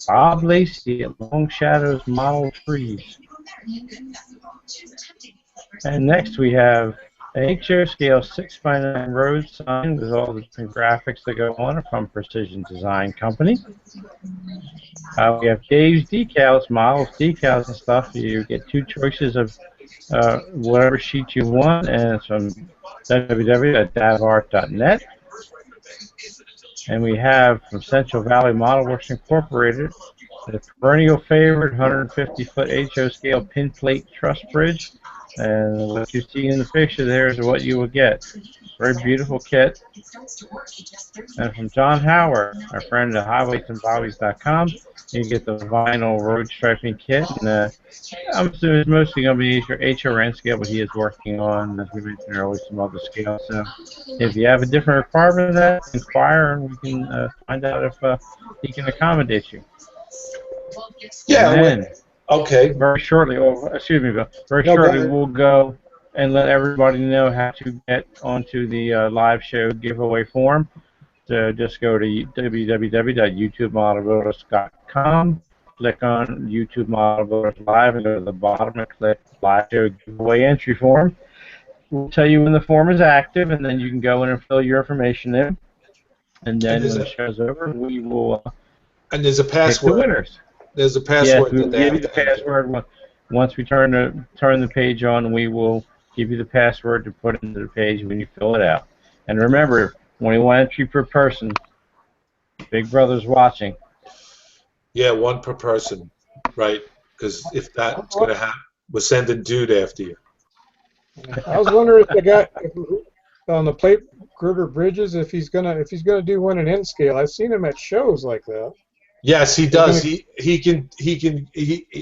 Bob Lacy at Long Shadows Model Trees. And next we have an HO scale 6x9 road sign with all the different graphics that go on it from Precision Design Company. We have Dave's decals, models, decals and stuff. You get two choices of whatever sheet you want, and it's from www.davart.net. And we have from Central Valley Model Works Incorporated the perennial favorite 150-foot HO scale pin plate truss bridge. And what you see in the picture there is what you will get. Very beautiful kit. And from John Howard, our friend at highwaysandbobbies.com, you get the vinyl road striping kit. And I'm assuming it's mostly going to be your HRN scale, but he is working on, as we mentioned earlier, some other scales. So if you have a different requirement of that, inquire and we can find out if he can accommodate you. Yeah. And then, okay. very shortly, excuse me, Bill. Very shortly, we'll go and let everybody know how to get onto the live show giveaway form. So just go to www.youtubemodelbuilders.com, click on YouTube Model Builders Live, and go to the bottom and click Live Show Giveaway Entry Form. We'll tell you when the form is active, and then you can go in and fill your information in. And then when the show's over, we will and there's a password. Pick the winners. There's a password. Yes, we'll give you the password. Once we turn the page on, we will give you the password to put into the page when you fill it out. And remember, 21 entry per person. Big Brother's watching. Yeah, one per person, right? Because if that's going to happen, we're sending dude after you. I was wondering if the guy on the plate girder bridges, if he's gonna do one in N scale. I've seen him at shows like that. Yes, he does. He can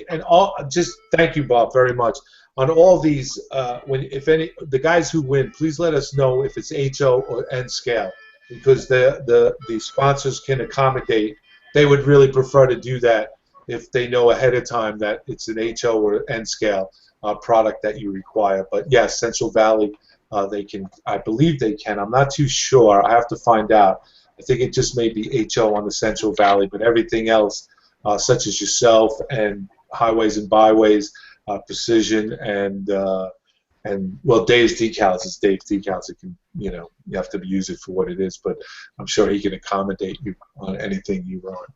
and all. Just thank you, Bob, very much. On all these, the guys who win, please let us know if it's HO or N scale, because the sponsors can accommodate. They would really prefer to do that if they know ahead of time that it's an HO or N scale product that you require. But yes, Central Valley, they can. I believe they can. I'm not too sure. I have to find out. I think it just may be HO on the Central Valley, but everything else, such as yourself and Highways and Byways, Precision, and well, Dave's decals is Dave's decals. It can, you have to use it for what it is, but I'm sure he can accommodate you on anything you want.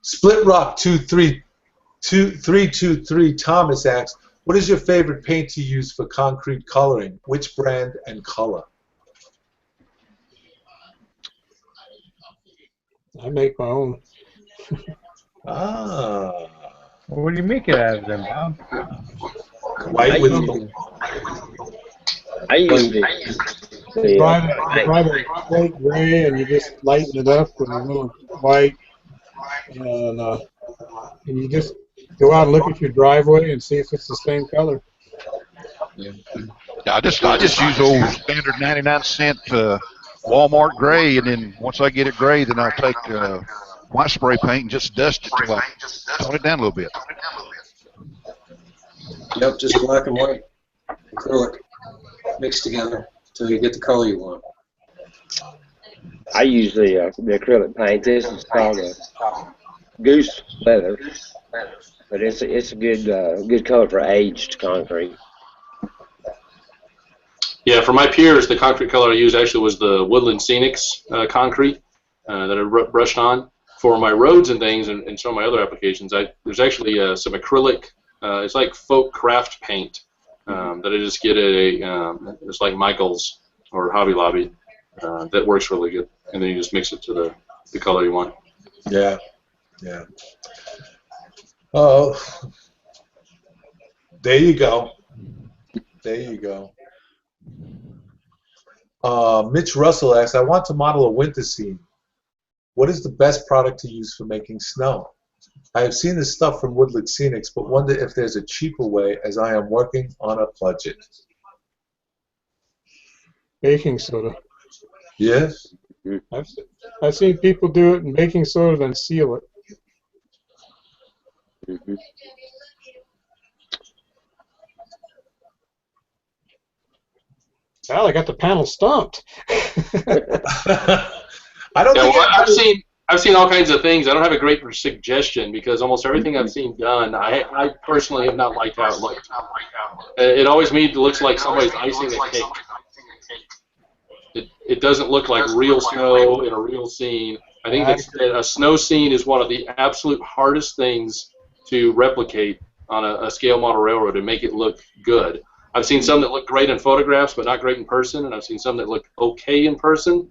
Split Rock 323 Thomas asks, what is your favorite paint to use for concrete coloring? Which brand and color? I make my own. What do you make it out of then, Bob? White with I use the white gray, and you just lighten it up with a little white, and you just go out and look at your driveway and see if it's the same color. Yeah, I just use old standard 99-cent Walmart gray, and then once I get it gray, then I'll take white spray paint and just dust it till I tone it down a little bit. Yep, just black and white acrylic mixed together until you get the color you want. I use the acrylic paint. This is called a goose leather, but it's a good color for aged concrete. Yeah, for my piers, the concrete color I used actually was the Woodland Scenics concrete that I brushed on. For my roads and things and some of my other applications, there's actually some acrylic. It's like folk craft paint that I just get at it's like Michael's or Hobby Lobby. That works really good, and then you just mix it to the color you want. Yeah, yeah. Oh, there you go. There you go. Mitch Russell asks, I want to model a winter scene. What is the best product to use for making snow? I have seen this stuff from Woodland Scenics, but wonder if there's a cheaper way, as I am working on a budget. Baking soda. Yes? I've seen people do it in baking soda, then seal it. Mm-hmm. Well, I got the panel stumped. I don't think I've seen all kinds of things. I don't have a great suggestion because almost everything I've seen done, I personally have not liked how it looked. It always looks like somebody's icing a cake. It doesn't look like real snow in a real scene. I think that a snow scene is one of the absolute hardest things to replicate on a scale model railroad and make it look good. I've seen some that look great in photographs but not great in person, and I've seen some that look okay in person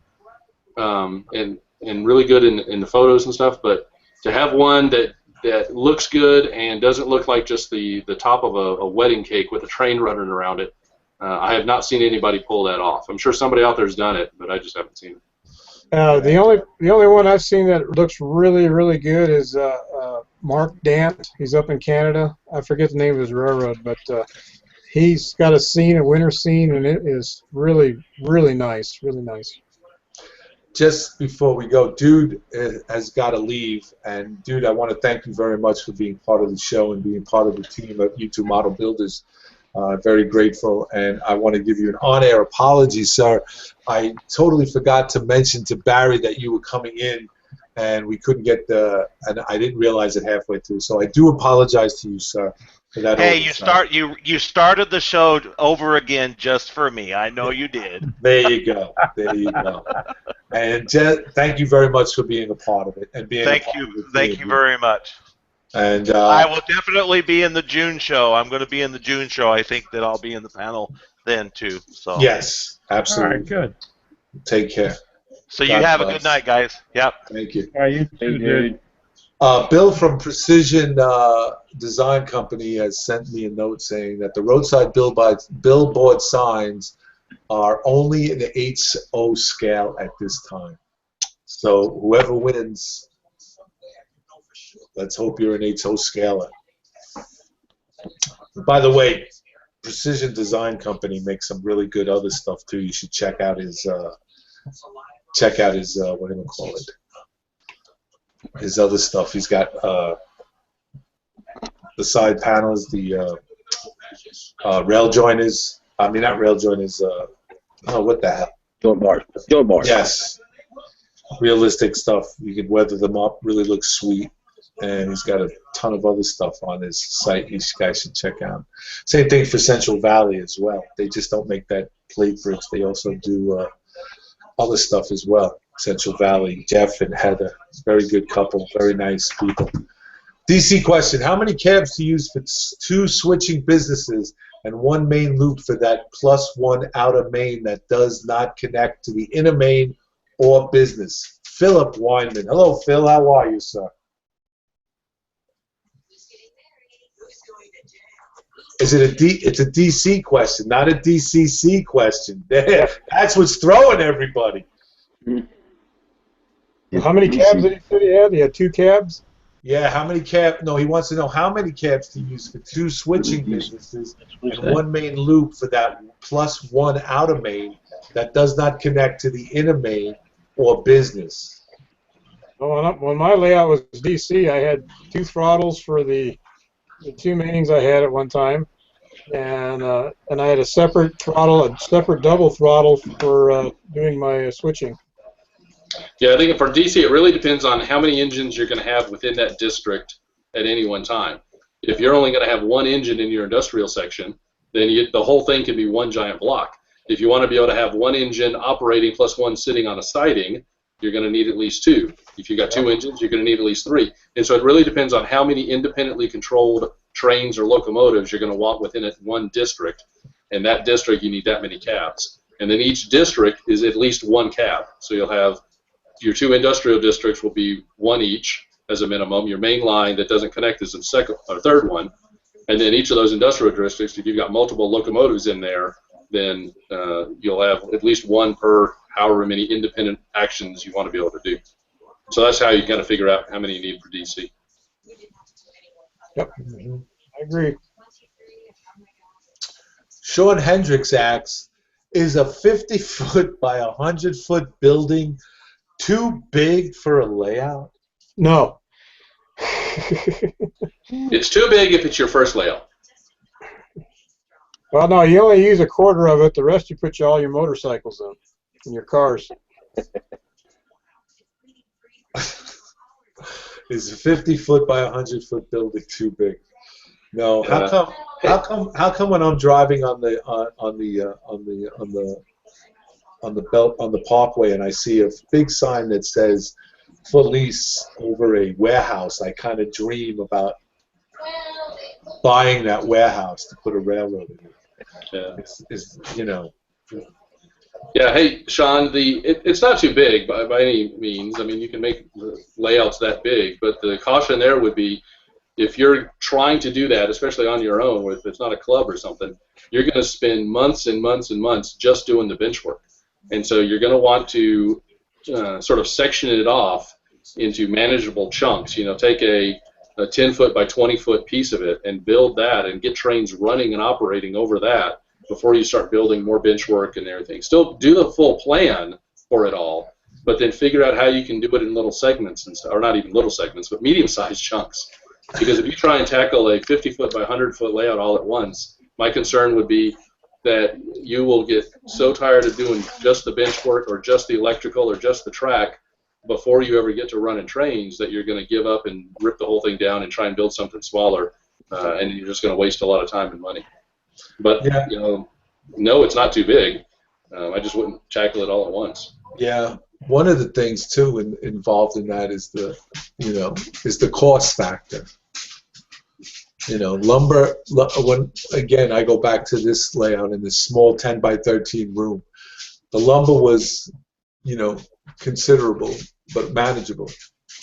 and really good in the photos and stuff. But to have one that looks good and doesn't look like just the top of a wedding cake with a train running around it, I have not seen anybody pull that off. I'm sure somebody out there's done it, but I just haven't seen it. The only one I've seen that looks really, really good is Mark Dant. He's up in Canada. I forget the name of his railroad, but he's got a scene, a winter scene, and it is really, really nice, really nice. Just before we go, Dude has got to leave, and Dude, I want to thank you very much for being part of the show and being part of the team of YouTube Model Builders. Very grateful, and I want to give you an on-air apology, sir. I totally forgot to mention to Barry that you were coming in, and we couldn't get and I didn't realize it halfway through. So I do apologize to you, sir, for that. Hey, you started the show over again just for me. I know you did. There you go. There you go. And thank you very much for being a part of it and being. Thank you very much. And I will definitely be in the June show. I'm going to be in the June show. I think that I'll be in the panel then too. So yes, absolutely. All right, good. Take care. So you have a good night, guys. Yep. Thank you. All right, you too, dude. Bill from Precision Design Company has sent me a note saying that the roadside billboard signs are only in the 8/0 scale at this time. So whoever wins, let's hope you're an 8/0 scaler. By the way, Precision Design Company makes some really good other stuff too. You should check out his what do you call it? His other stuff. He's got the side panels, the rail joiners. I mean, not rail joiners. Oh, what the hell? Joint bars. Yes. Realistic stuff. You can weather them up. Really looks sweet. And he's got a ton of other stuff on his site you guys should check out. Same thing for Central Valley as well. They just don't make that plate bricks. They also do other stuff as well. Central Valley, Jeff and Heather. Very good couple. Very nice people. DC question. How many cabs to use for 2 switching businesses and 1 main loop for that plus 1 outer main that does not connect to the inner main or business? Philip Weinman. Hello, Phil. How are you, sir? Is it it's a DC question, not a DCC question. That's what's throwing everybody. How many cabs did he say he had? He had 2 cabs? Yeah, how many cabs? No, he wants to know how many cabs to use for 2 switching businesses and 1 main loop for that plus 1 outer main that does not connect to the inner main or business. Well, when my layout was DC, I had 2 throttles for the 2 mains I had at one time, and I had a separate throttle, a separate double throttle for doing my switching. Yeah, I think for DC, it really depends on how many engines you're going to have within that district at any one time. If you're only going to have 1 engine in your industrial section, then the whole thing can be 1 giant block. If you want to be able to have 1 engine operating plus 1 sitting on a siding, you're going to need at least 2. If you've got 2 engines, you're going to need at least 3. And so it really depends on how many independently controlled trains or locomotives you're going to want within one district. In that district, you need that many cabs. And then each district is at least 1 cab. So you'll have your 2 industrial districts will be 1 each as a minimum. Your main line that doesn't connect is the second or third one. And then each of those industrial districts, if you've got multiple locomotives in there, then you'll have at least 1 per however many independent actions you want to be able to do. So that's how you kind of figure out how many you need for DC. Yep, I agree. Sean Hendricks asks, is a 50-foot by 100-foot building too big for a layout? No. It's too big if it's your first layout. Well, no, you only use a quarter of it. The rest you put all your motorcycles in and your cars. Is a 50-foot by 100-foot building too big? No. How come when I'm driving on the parkway and I see a big sign that says for lease over a warehouse, I kind of dream about buying that warehouse to put a railroad in it. Yeah, hey, Sean, it's not too big by any means. I mean, you can make the layouts that big, but the caution there would be if you're trying to do that, especially on your own, if it's not a club or something, you're going to spend months and months and months just doing the bench work. And so you're going to want to sort of section it off into manageable chunks. Take a 10-foot by 20-foot piece of it and build that and get trains running and operating over that before you start building more bench work and everything. Still do the full plan for it all, but then figure out how you can do it in little segments, or not even little segments, but medium-sized chunks. Because if you try and tackle a 50-foot by 100-foot layout all at once, my concern would be that you will get so tired of doing just the bench work or just the electrical or just the track before you ever get to running trains that you're going to give up and rip the whole thing down and try and build something smaller, and you're just going to waste a lot of time and money. But no, it's not too big. I just wouldn't tackle it all at once. Yeah, one of the things too involved in that is the cost factor. Lumber. Again, I go back to this layout in this small 10 by 13 room. The lumber was, considerable but manageable.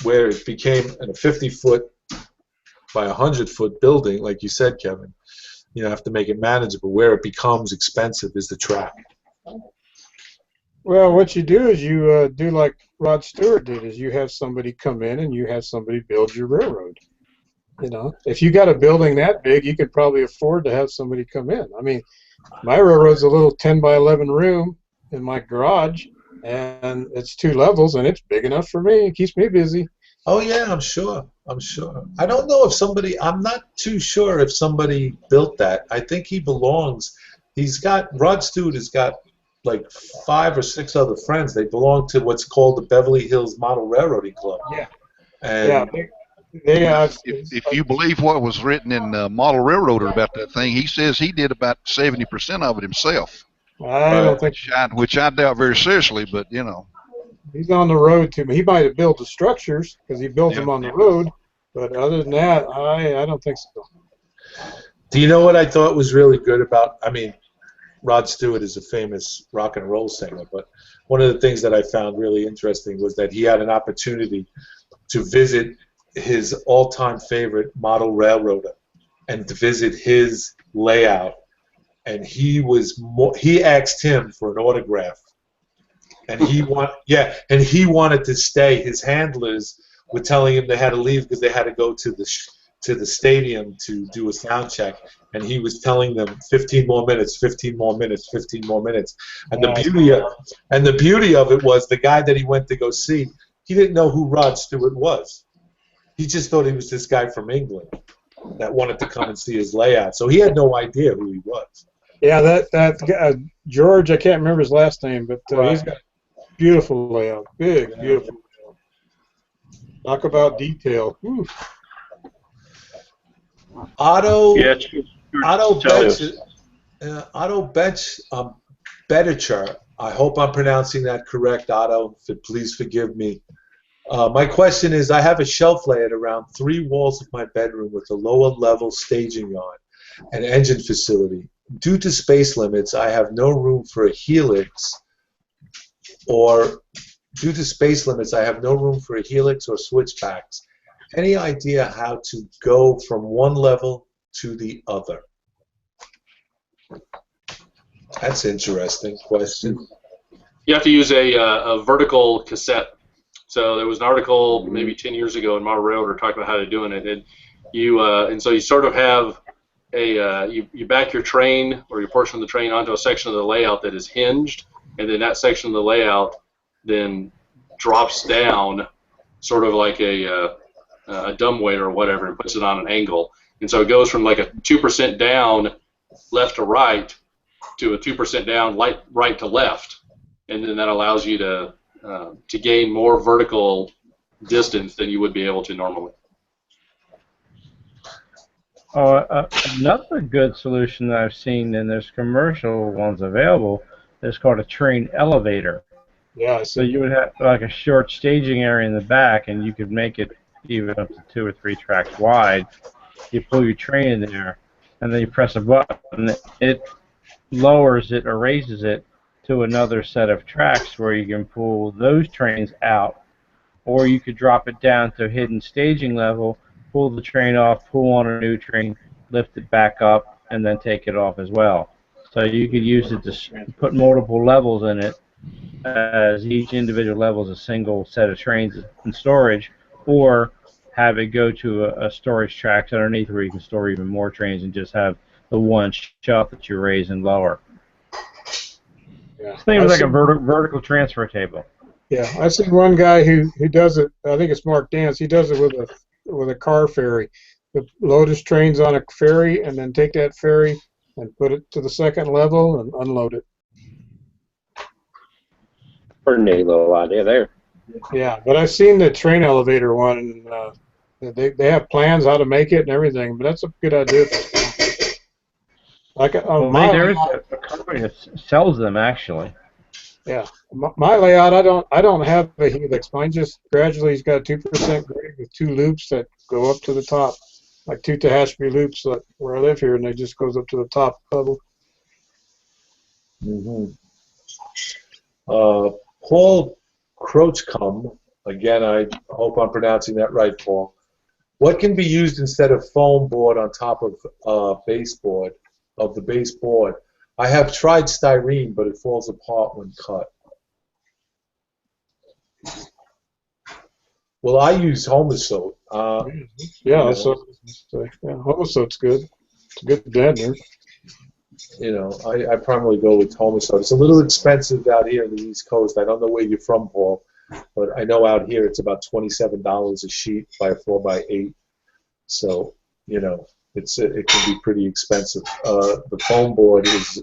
Where it became a 50-foot by 100-foot building, like you said, Kevin, you have to make it manageable. Where it becomes expensive is the track. Well, what you do is you do like Rod Stewart did, is you have somebody come in and you have somebody build your railroad. If you got a building that big, you could probably afford to have somebody come in. I mean, my railroad's a little 10 by 11 room in my garage, and it's 2 levels, and it's big enough for me. It keeps me busy. Oh yeah, I'm sure. I don't know if I'm not too sure if somebody built that. I think he belongs. Rod Stewart has got like 5 or 6 other friends. They belong to what's called the Beverly Hills Model Railroading Club. Yeah. And if you believe what was written in Model Railroader about that thing, he says he did about 70% of it himself. I don't think. Which I doubt very seriously, but He's on the road to me. He might have built the structures because he builds them on the road, but other than that, I don't think so. Do you know what I thought was really good about? I mean, Rod Stewart is a famous rock and roll singer, but one of the things that I found really interesting was that he had an opportunity to visit his all-time favorite model railroader and to visit his layout, and he asked him for an autograph, and he wanted to stay. His handlers were telling him they had to leave because they had to go to the stadium to do a sound check, and he was telling them 15 more minutes, 15 more minutes, 15 more minutes. And the beauty of it was the guy that he went to go see, he didn't know who Rod Stewart was. He just thought he was this guy from England that wanted to come and see his layout. So he had no idea who he was. Yeah, that George, I can't remember his last name, but he's got beautiful layout, beautiful layout. Talk about detail. Whew. Otto Benchwork. I hope I'm pronouncing that correct, Otto. Please forgive me. My question is, I have a shelf layout around 3 walls of my bedroom with a lower level staging yard and engine facility. Due to space limits, I have no room for a helix or switchbacks. Any idea how to go from one level to the other? That's an interesting question. You have to use a vertical cassette. So there was an article maybe 10 years ago in Model Railroader talking about how they're doing it, and so you sort of have you back your train or your portion of the train onto a section of the layout that is hinged, and then that section of the layout then drops down, sort of like a dumbwaiter or whatever, and puts it on an angle, and so it goes from like a 2% down left to right to a 2% down right to left, and then that allows you to gain more vertical distance than you would be able to normally. Another good solution that I've seen, and there's commercial ones available, is called a train elevator. Yeah. So you would have like a short staging area in the back, and you could make it even up to 2 or 3 tracks wide. You pull your train in there, and then you press a button. It lowers it or raises it to another set of tracks where you can pull those trains out, or you could drop it down to a hidden staging level, pull the train off, pull on a new train, lift it back up, and then take it off as well. So you could use it to put multiple levels in it, as each individual level is a single set of trains in storage, or have it go to a storage track underneath where you can store even more trains and just have the one shelf that you raise and lower. Yeah. Think of it like a vertical transfer table. Yeah, I've seen one guy who does it. I think it's Mark Dance. He does it with a car ferry. Load his trains on a ferry and then take that ferry and put it to the second level and unload it. Pretty neat little idea there. Yeah, but I've seen the train elevator one. And, they have plans how to make it and everything, but that's a good idea. Like there is a company that sells them actually. Yeah, my layout, I don't have a helix. Mine just gradually's got a 2% grade with 2 loops that go up to the top, like 2 Tehachapi loops where I live here, and they just goes up to the top level. Paul Crochcombe, again, I hope I'm pronouncing that right, Paul. What can be used instead of foam board on top of baseboard? Of the baseboard, I have tried styrene, but it falls apart when cut. Well, I use Homosote. Homosote's good. It's a good blender. You know, I primarily go with Homosote. It's a little expensive out here in the East Coast. I don't know where you're from, Paul, but I know out here it's about $27 a sheet by a 4x8. So, you know, it can be pretty expensive. The foam board is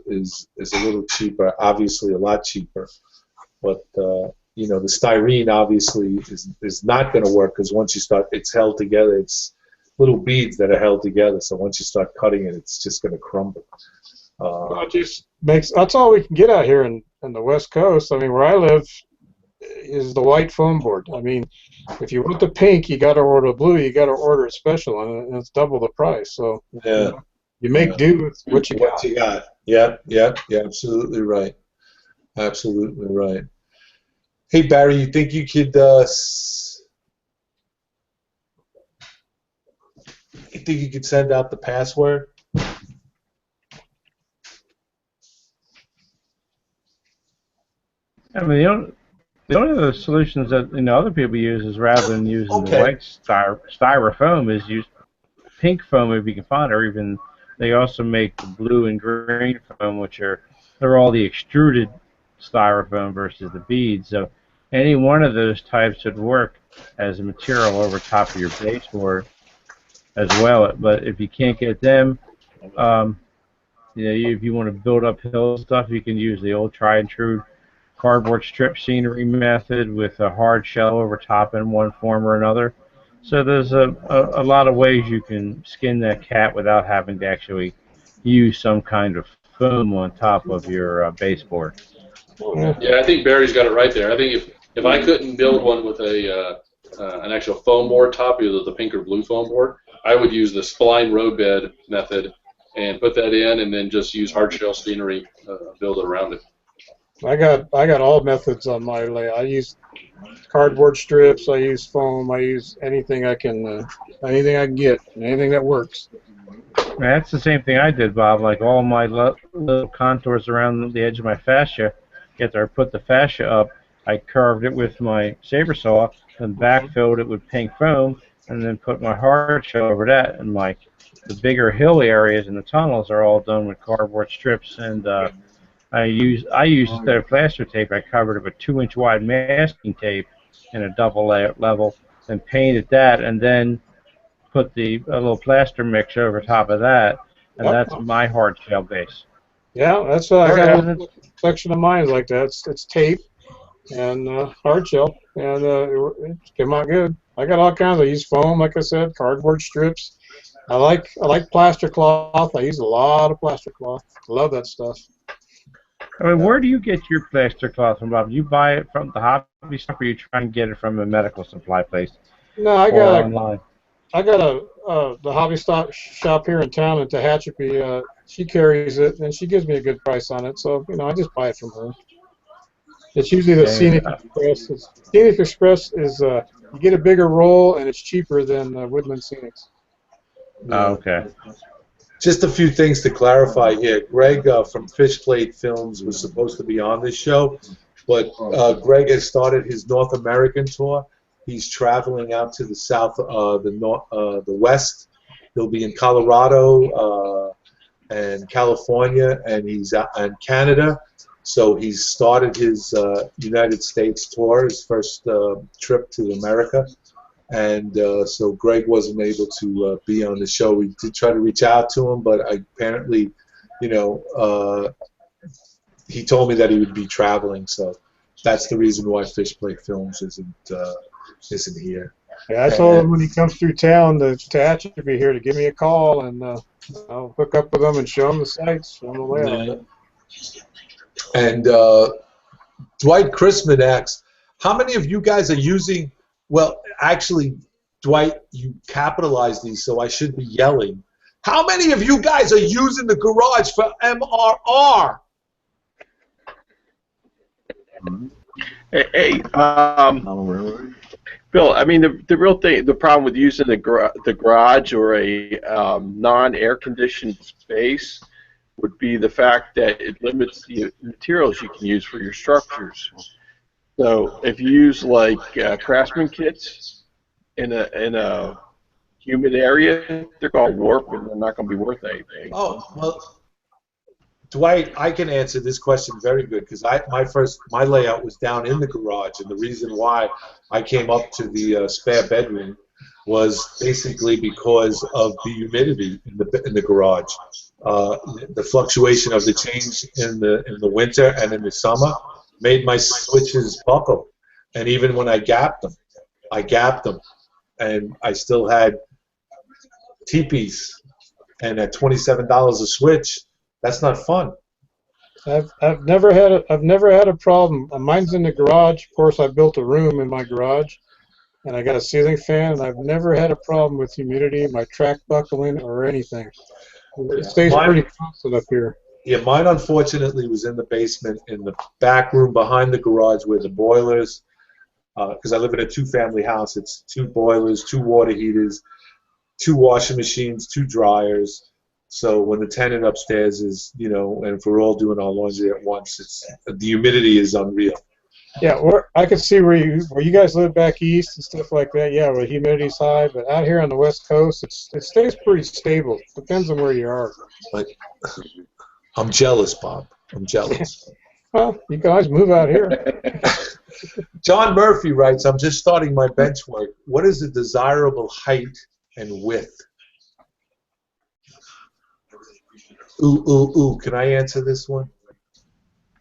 a little cheaper, obviously a lot cheaper, but you know, the styrene obviously is not going to work because once you start, it's held together. It's little beads that are held together. So once you start cutting it, it's just going to crumble. That's all we can get out here in the West Coast. I mean, where I live is the white foam board. I mean, if you want the pink, you got to order blue. You got to order it special, and it's double the price. So yeah, you make do with what you got. Yeah, absolutely right. Absolutely right. Hey Barry, you think you could send out the password? I mean, the only other solutions that other people use is rather than using the white styrofoam is use pink foam if you can find it, or even they also make the blue and green foam, which they're all the extruded styrofoam versus the beads. So any one of those types would work as a material over top of your baseboard as well. But if you can't get them, if you want to build uphill stuff, you can use the old tried and true cardboard strip scenery method with a hard shell over top in one form or another. So there's a lot of ways you can skin that cat without having to actually use some kind of foam on top of your baseboard. Yeah, I think Barry's got it right there. I think if I couldn't build one with an actual foam board top, either the pink or blue foam board, I would use the spline roadbed method and put that in, and then just use hard shell scenery, build it around it. I got all methods on my layout. I use cardboard strips. I use foam. I use anything I can get, anything that works. That's the same thing I did, Bob. Like all my little contours around the edge of my fascia, after I put the fascia up, I carved it with my saber saw and backfilled it with pink foam, and then put my hard shell over that. And the bigger hill areas and the tunnels are all done with cardboard strips. And I used instead of plaster tape, I covered it with 2-inch wide masking tape in a double level, and painted that, and then put a little plaster mix over top of that, and that's my hard shell base. Yeah, that's what I got. A section of mine is like that. It's tape and hard shell, and it came out good. I got all kinds. I use foam, like I said, cardboard strips. I like plaster cloth. I use a lot of plaster cloth. I love that stuff. I mean, where do you get your plaster cloth from, Bob? Do you buy it from the hobby shop, or you try and get it from a medical supply place? No, I got online. I got the hobby shop here in town in Tehachapi. She carries it, and she gives me a good price on it. So I just buy it from her. It's usually the Scenic Express. Scenic Express is you get a bigger roll, and it's cheaper than Woodland Scenics. Oh, okay. Just a few things to clarify here. Greg from Fish Plate Films was supposed to be on this show, but Greg has started his North American tour. He's traveling out to the south, the west. He'll be in Colorado and California, and he's out in Canada. So he's started his United States tour, his first trip to America. And so Greg wasn't able to be on the show. We did try to reach out to him, but apparently, he told me that he would be traveling. So that's the reason why Fish Plate Films isn't here. Yeah, I told him when he comes through town to Tehachapi here to give me a call, and I'll hook up with him and show him the sights, show him the layout. And Dwight Chrisman asks, how many of you guys are using? Well, actually, Dwight, you capitalized these, so I should be yelling. How many of you guys are using the garage for MRR? Hey, Bill, I mean, the real thing, the problem with using the garage or a non-air conditioned space would be the fact that it limits the materials you can use for your structures. So if you use like Craftsman kits in a humid area, they're going to warp and they're not going to be worth anything. Oh, well, Dwight, I can answer this question very good because my layout was down in the garage, and the reason why I came up to the spare bedroom was basically because of the humidity in the garage. The fluctuation of the change in the winter and in the summer made my switches buckle, and even when I gapped them, and I still had teepees, and at $27 a switch, that's not fun. I've never had a problem. Mine's in the garage. Of course, I built a room in my garage, and I got a ceiling fan, and I've never had a problem with humidity, my track buckling, or anything. It stays pretty constant up here. Yeah, mine unfortunately was in the basement, in the back room behind the garage where the boilers, because I live in a two-family house. It's 2 boilers, 2 water heaters, 2 washing machines, 2 dryers. So when the tenant upstairs is, and if we're all doing our laundry at once, the humidity is unreal. Yeah, I could see where you guys live back east and stuff like that. Yeah, where humidity's high, but out here on the West Coast, it stays pretty stable. Depends on where you are. But I'm jealous, Bob. I'm jealous. Well, you guys move out here. John Murphy writes, I'm just starting my bench work. What is the desirable height and width? Ooh. Can I answer this one?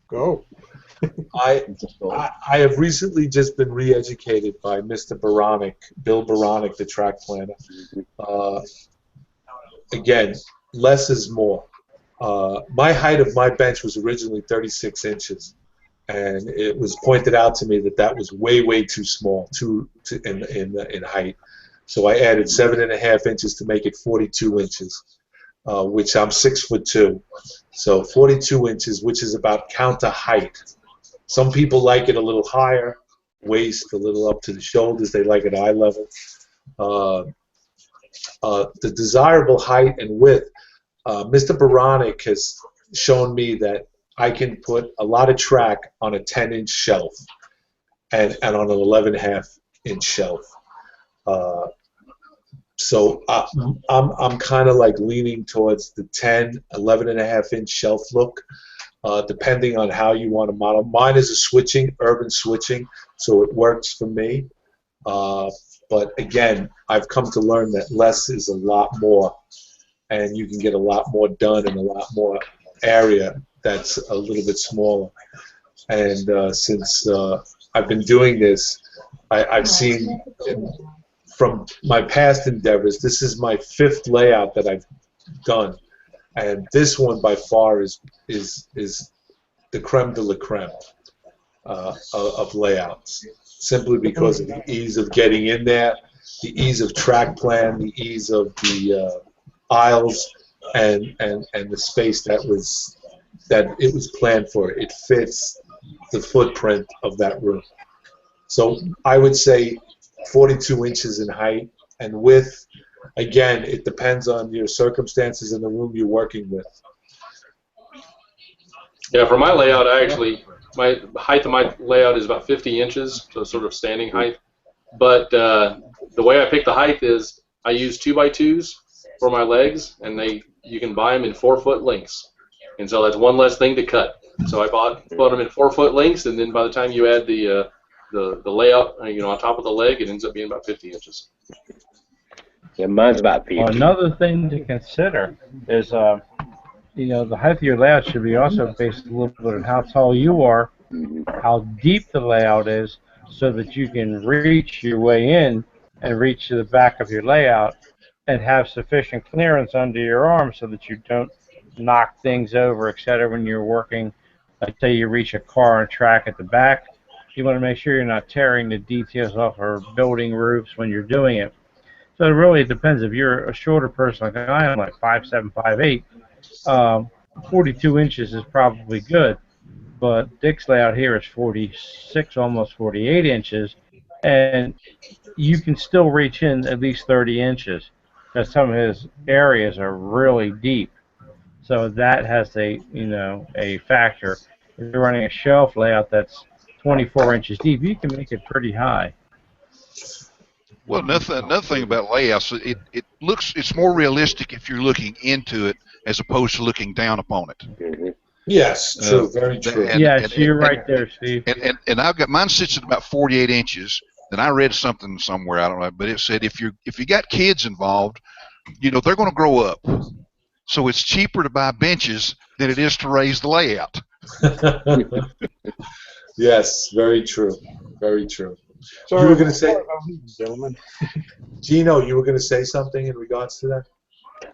Go. I have recently just been re-educated by Mr. Baronic, Bill Baronic, the track planner. Again, less is more. My height of my bench was originally 36 inches, and it was pointed out to me that that was way too small in height. So I added 7.5 inches to make it 42 inches, which I'm 6'2". So 42 inches, which is about counter height. Some people like it a little higher, waist a little up to the shoulders. They like it eye level. The desirable height and width, Mr. Baronic has shown me that I can put a lot of track on a 10-inch shelf and on an 11.5-inch shelf. So I'm kind of like leaning towards the 10, 11.5-inch shelf look. Depending on how you want to model. Mine is a urban switching, so it works for me. But again, I've come to learn that less is a lot more, and you can get a lot more done in a lot more area that's a little bit smaller. And since I've been doing this, I've seen from my past endeavors, this is my 5th layout that I've done. And this one by far is the creme de la creme of layouts, simply because of the ease of getting in there, the ease of track plan, the ease of the aisles, and the space that it was planned for. It fits the footprint of that room. So I would say 42 inches in height and width. Again, it depends on your circumstances and the room you're working with. Yeah, for my layout, my height of my layout is about 50 inches, so sort of standing height. But the way I pick the height is I use 2x2s for my legs, and you can buy them in 4-foot lengths, and so that's one less thing to cut. So I bought them in 4-foot lengths, and then by the time you add the layout, on top of the leg, it ends up being about 50 inches. Yeah, mine's about 50. Well, another thing to consider is, the height of your layout should be also based a little bit on how tall you are, how deep the layout is, so that you can reach your way in and reach to the back of your layout and have sufficient clearance under your arm so that you don't knock things over, etc. when you're working. Like, say you reach a car and track at the back, you want to make sure you're not tearing the details off or building roofs when you're doing it. So it really depends. If you're a shorter person like I am, like 5'7", 5'8", 42 inches is probably good. But Dick's layout here is 46, almost 48 inches, and you can still reach in at least 30 inches because some of his areas are really deep. So that has a factor. If you're running a shelf layout that's 24 inches deep, you can make it pretty high. Well, another thing about layouts, it's more realistic if you're looking into it as opposed to looking down upon it. Yes, true, very true. Yes, you're right there, Steve. And I've got mine sits at about 48 inches. And I read something somewhere, I don't know, but it said if you got kids involved, they're going to grow up. So it's cheaper to buy benches than it is to raise the layout. Yes, very true. Very true. Sorry, you were going to say, gentlemen. Gino, you were going to say something in regards to that?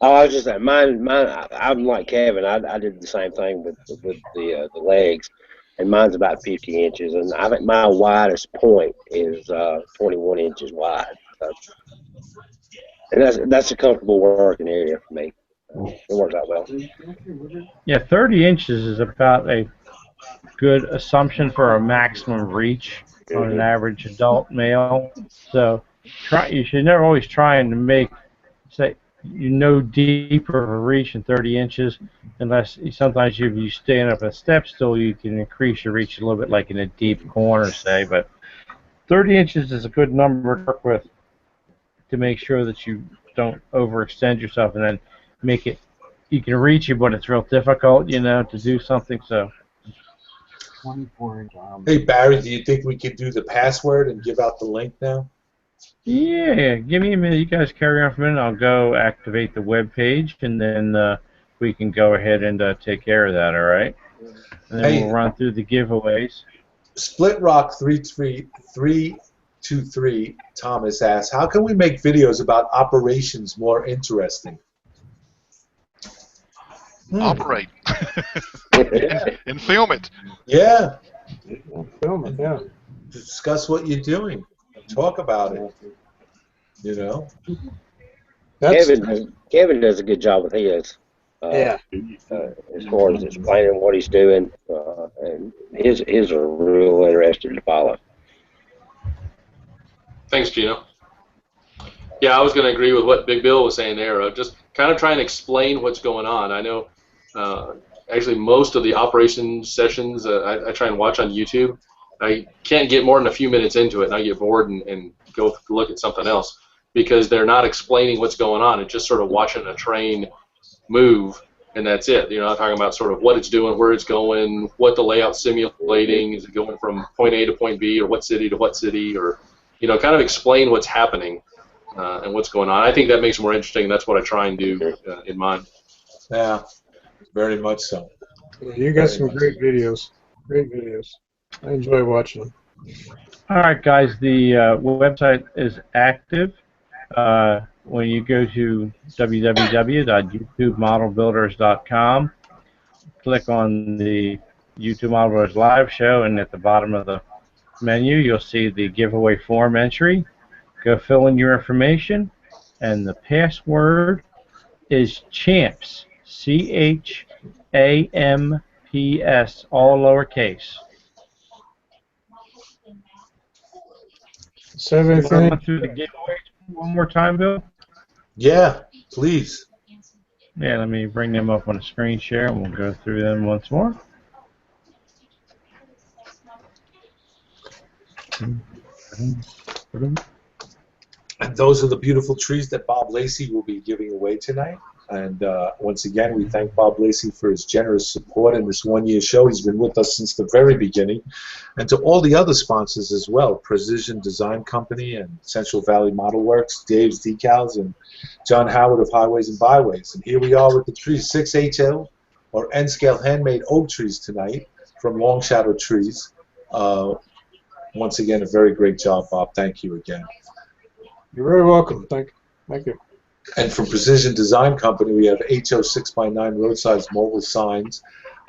Oh, I was just saying, mine. I'm like Kevin. I did the same thing with the legs, and mine's about 50 inches, and I think my widest point is 21 inches wide. So, and that's a comfortable working area for me. It works out well. Yeah, 30 inches is about a good assumption for a maximum reach on an average adult male. So you should never always try and make, say, no deeper of a reach than 30 inches, unless sometimes if you stand up a step stool, you can increase your reach a little bit, like in a deep corner, say. But 30 inches is a good number to work with to make sure that you don't overextend yourself and then make it. You can reach it, but it's real difficult, to do something. So. 24-inch arm. Hey Barry, do you think we could do the password and give out the link now? Yeah, give me a minute. You guys carry on for a minute. I'll go activate the web page, and then we can go ahead and take care of that. All right. And then we'll run through the giveaways. Split Rock 323 Thomas asks, how can we make videos about operations more interesting? Operate. And film it. Yeah. Film it, yeah. Discuss what you're doing. Talk about it. Kevin does a good job with his. Yeah. As far as explaining what he's doing, and his are real interesting to follow. Thanks, Gino. Yeah, I was going to agree with what Big Bill was saying there. Just kind of try and explain what's going on. I know actually most of the operations sessions I try and watch on YouTube. I can't get more than a few minutes into it, and I get bored and go look at something else because they're not explaining what's going on. It's just sort of watching a train move, and that's it. You're not talking about sort of what it's doing, where it's going, what the layout's simulating. Is it going from point A to point B, or what city to what city, or kind of explain what's happening and what's going on. I think that makes it more interesting, and that's what I try and do in mine. Yeah, very much so. Yeah, you got some great videos. Great videos. I enjoy watching them. All right, guys. The website is active. When you go to www.youtubemodelbuilders.com, click on the YouTube Model Builders Live show, and at the bottom of the menu, you'll see the giveaway form entry. Go fill in your information, and the password is CHAMPS, CHAMPS, all lowercase. So everything. Run through the giveaway one more time, Bill? Yeah, please. Yeah, let me bring them up on a screen share, and we'll go through them once more. And those are the beautiful trees that Bob Lacy will be giving away tonight. And once again, we thank Bob Lacy for his generous support in this one-year show. He's been with us since the very beginning. And to all the other sponsors as well, Precision Design Company and Central Valley Model Works, Dave's Decals, and John Howard of Highways and Byways. And here we are with the trees, 6HL or N-scale handmade oak trees tonight from Long Shadow Trees. Once again, a very great job, Bob. Thank you again. You're very welcome. Thank you. And from Precision Design Company, we have HO 6x9 roadside mobile signs.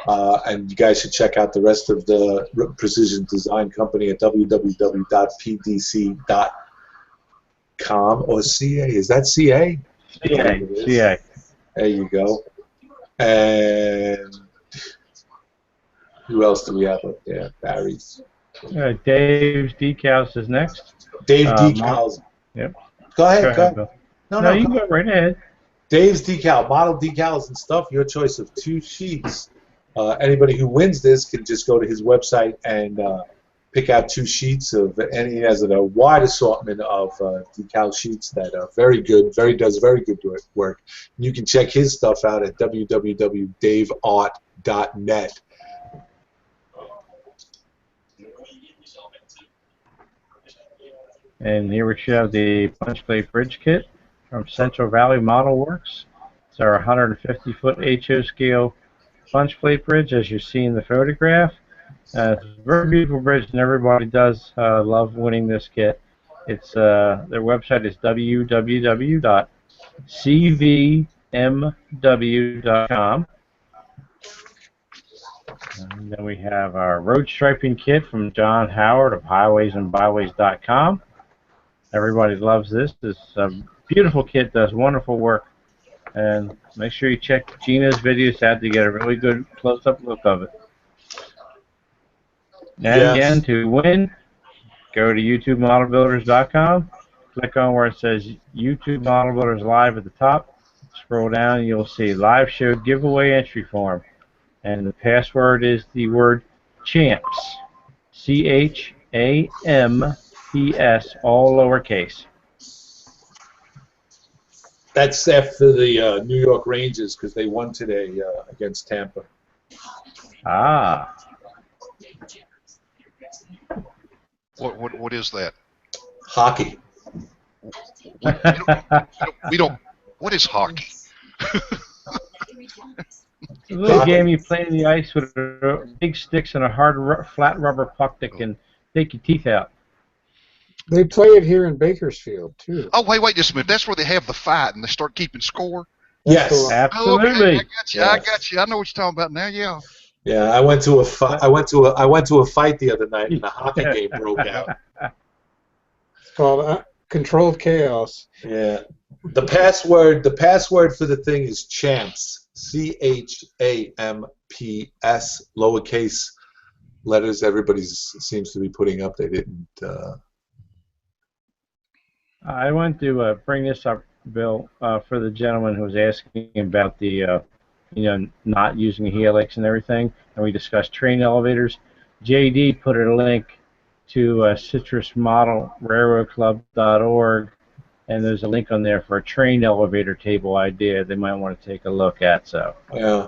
And you guys should check out the rest of the Precision Design Company at www.pdc.com or CA. Is that CA? CA. There you go. And who else do we have up there? Barry's. Dave's Decals is next. Dave Decals. Yep. Go ahead. Bill. No, you go right ahead. Dave's Decal, model decals and stuff, your choice of 2 sheets. Anybody who wins this can just go to his website and pick out 2 sheets of, and he has a wide assortment of decal sheets that are very good, does very good work. And you can check his stuff out at www.daveart.net. And here we should have the punch plate bridge kit from Central Valley Model Works. It's our 150-foot HO scale punch plate bridge, as you see in the photograph. It's a very beautiful bridge, and everybody does love winning this kit. It's their website is www.cvmw.com. And then we have our road striping kit from John Howard of highwaysandbyways.com. Everybody loves this. This a beautiful kit, does wonderful work. And make sure you check Gina's videos out to get a really good close-up look of it. And again, to win, go to YouTubeModelBuilders.com, click on where it says YouTube Model Builders Live at the top, Scroll down, and you'll see live show giveaway entry form, and the password is the word CHAMPS, CHAMPS, all lowercase. That's after the New York Rangers because they won today against Tampa. Ah. What is that? Hockey. We don't. What is hockey? It's a little game you play in the ice with big sticks and a hard, flat rubber puck that can take your teeth out. They play it here in Bakersfield too. Oh, wait just a minute. That's where they have the fight and they start keeping score. Yes, absolutely. Okay, I got you. I know what you're talking about now. Yeah. Yeah, I went to a fight the other night, and the hockey game broke out. It's called Controlled Chaos. Yeah. The password for the thing is CHAMPS, CHAMPS, lowercase letters. Everybody seems to be putting up. They didn't. I want to bring this up, Bill, for the gentleman who was asking about the, not using a helix and everything, and we discussed train elevators. JD put a link to citrusmodelrailroadclub.org, and there's a link on there for a train elevator table idea they might want to take a look at. So yeah,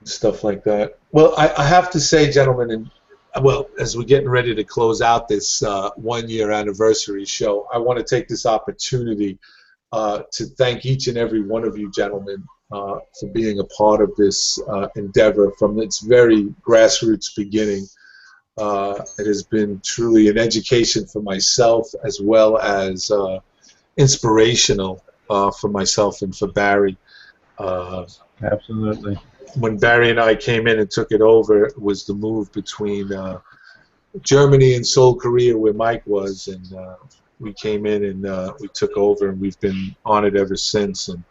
stuff like that. Well, I have to say, gentlemen, and well, as we're getting ready to close out this 1-year anniversary show, I want to take this opportunity to thank each and every one of you gentlemen for being a part of this endeavor from its very grassroots beginning. It has been truly an education for myself as well as inspirational for myself and for Barry. Absolutely. When Barry and I came in and took it over, it was the move between Germany and Seoul, Korea, where Mike was, and we came in and we took over, and we've been on it ever since. And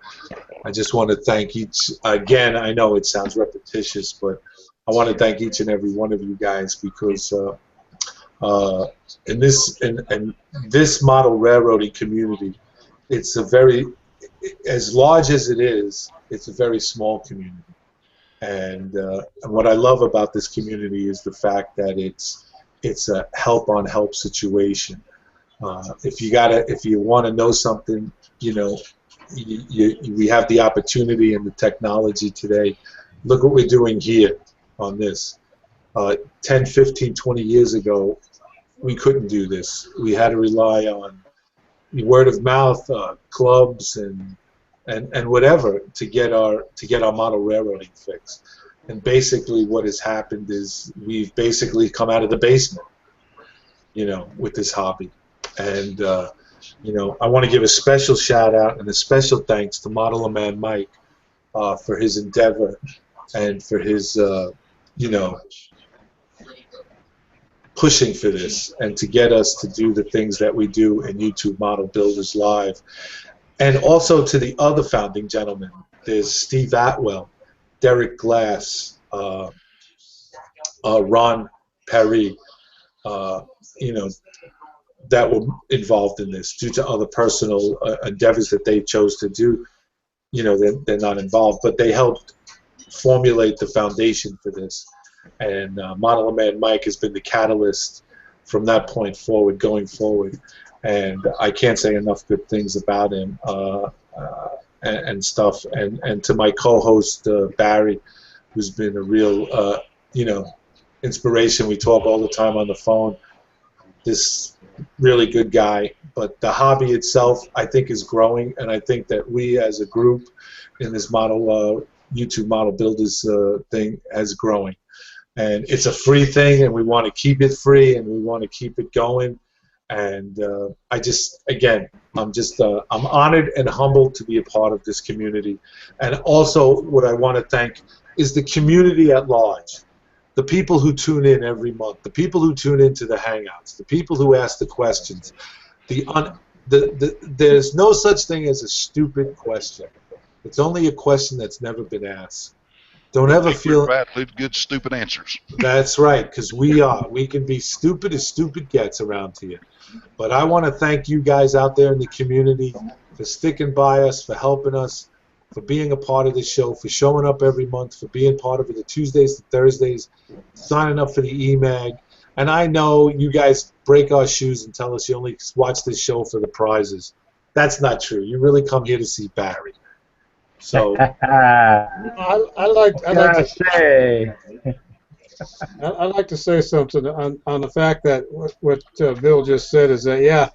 I just want to thank each, again, I know it sounds repetitious, but I want to thank each and every one of you guys because in this model railroading community, it's a very, as large as it is, it's a very small community. And what I love about this community is the fact that it's a help-on-help situation. If you want to know something, we have the opportunity and the technology today. Look what we're doing here on this. 10, 15, 20 years ago, we couldn't do this. We had to rely on word of mouth, clubs, and whatever to get our model railroading fixed. And basically what has happened is we've basically come out of the basement, with this hobby. And I want to give a special shout out and a special thanks to Model Man Mike for his endeavor and for his pushing for this and to get us to do the things that we do in YouTube Model Builders Live. And also to the other founding gentlemen. There's Steve Atwell, Derek Glass, Ron Perry, that were involved in this due to other personal endeavors that they chose to do. They're not involved, but they helped formulate the foundation for this. And Model Man Mike has been the catalyst from that point forward, going forward. And I can't say enough good things about him and stuff. And to my co-host Barry, who's been a real inspiration. We talk all the time on the phone. This really good guy. But the hobby itself, I think, is growing, and I think that we as a group in this model YouTube Model Builders thing is growing. And it's a free thing, and we want to keep it free, and we want to keep it going. And I'm honored and humbled to be a part of this community. And also, what I want to thank is the community at large, the people who tune in every month, the people who tune into the Hangouts, the people who ask the questions. There's no such thing as a stupid question. It's only a question that's never been asked. Don't ever feel good stupid answers. That's right, because we can be stupid as stupid gets around here. But I want to thank you guys out there in the community for sticking by us, for helping us, for being a part of the show, for showing up every month, for being part of it the Tuesdays to Thursdays, signing up for the e-mag. And I know you guys break our shoes and tell us you only watch this show for the prizes. That's not true. You really come here to see Barry. So I like to say something on the fact that what Bill just said is that, yeah,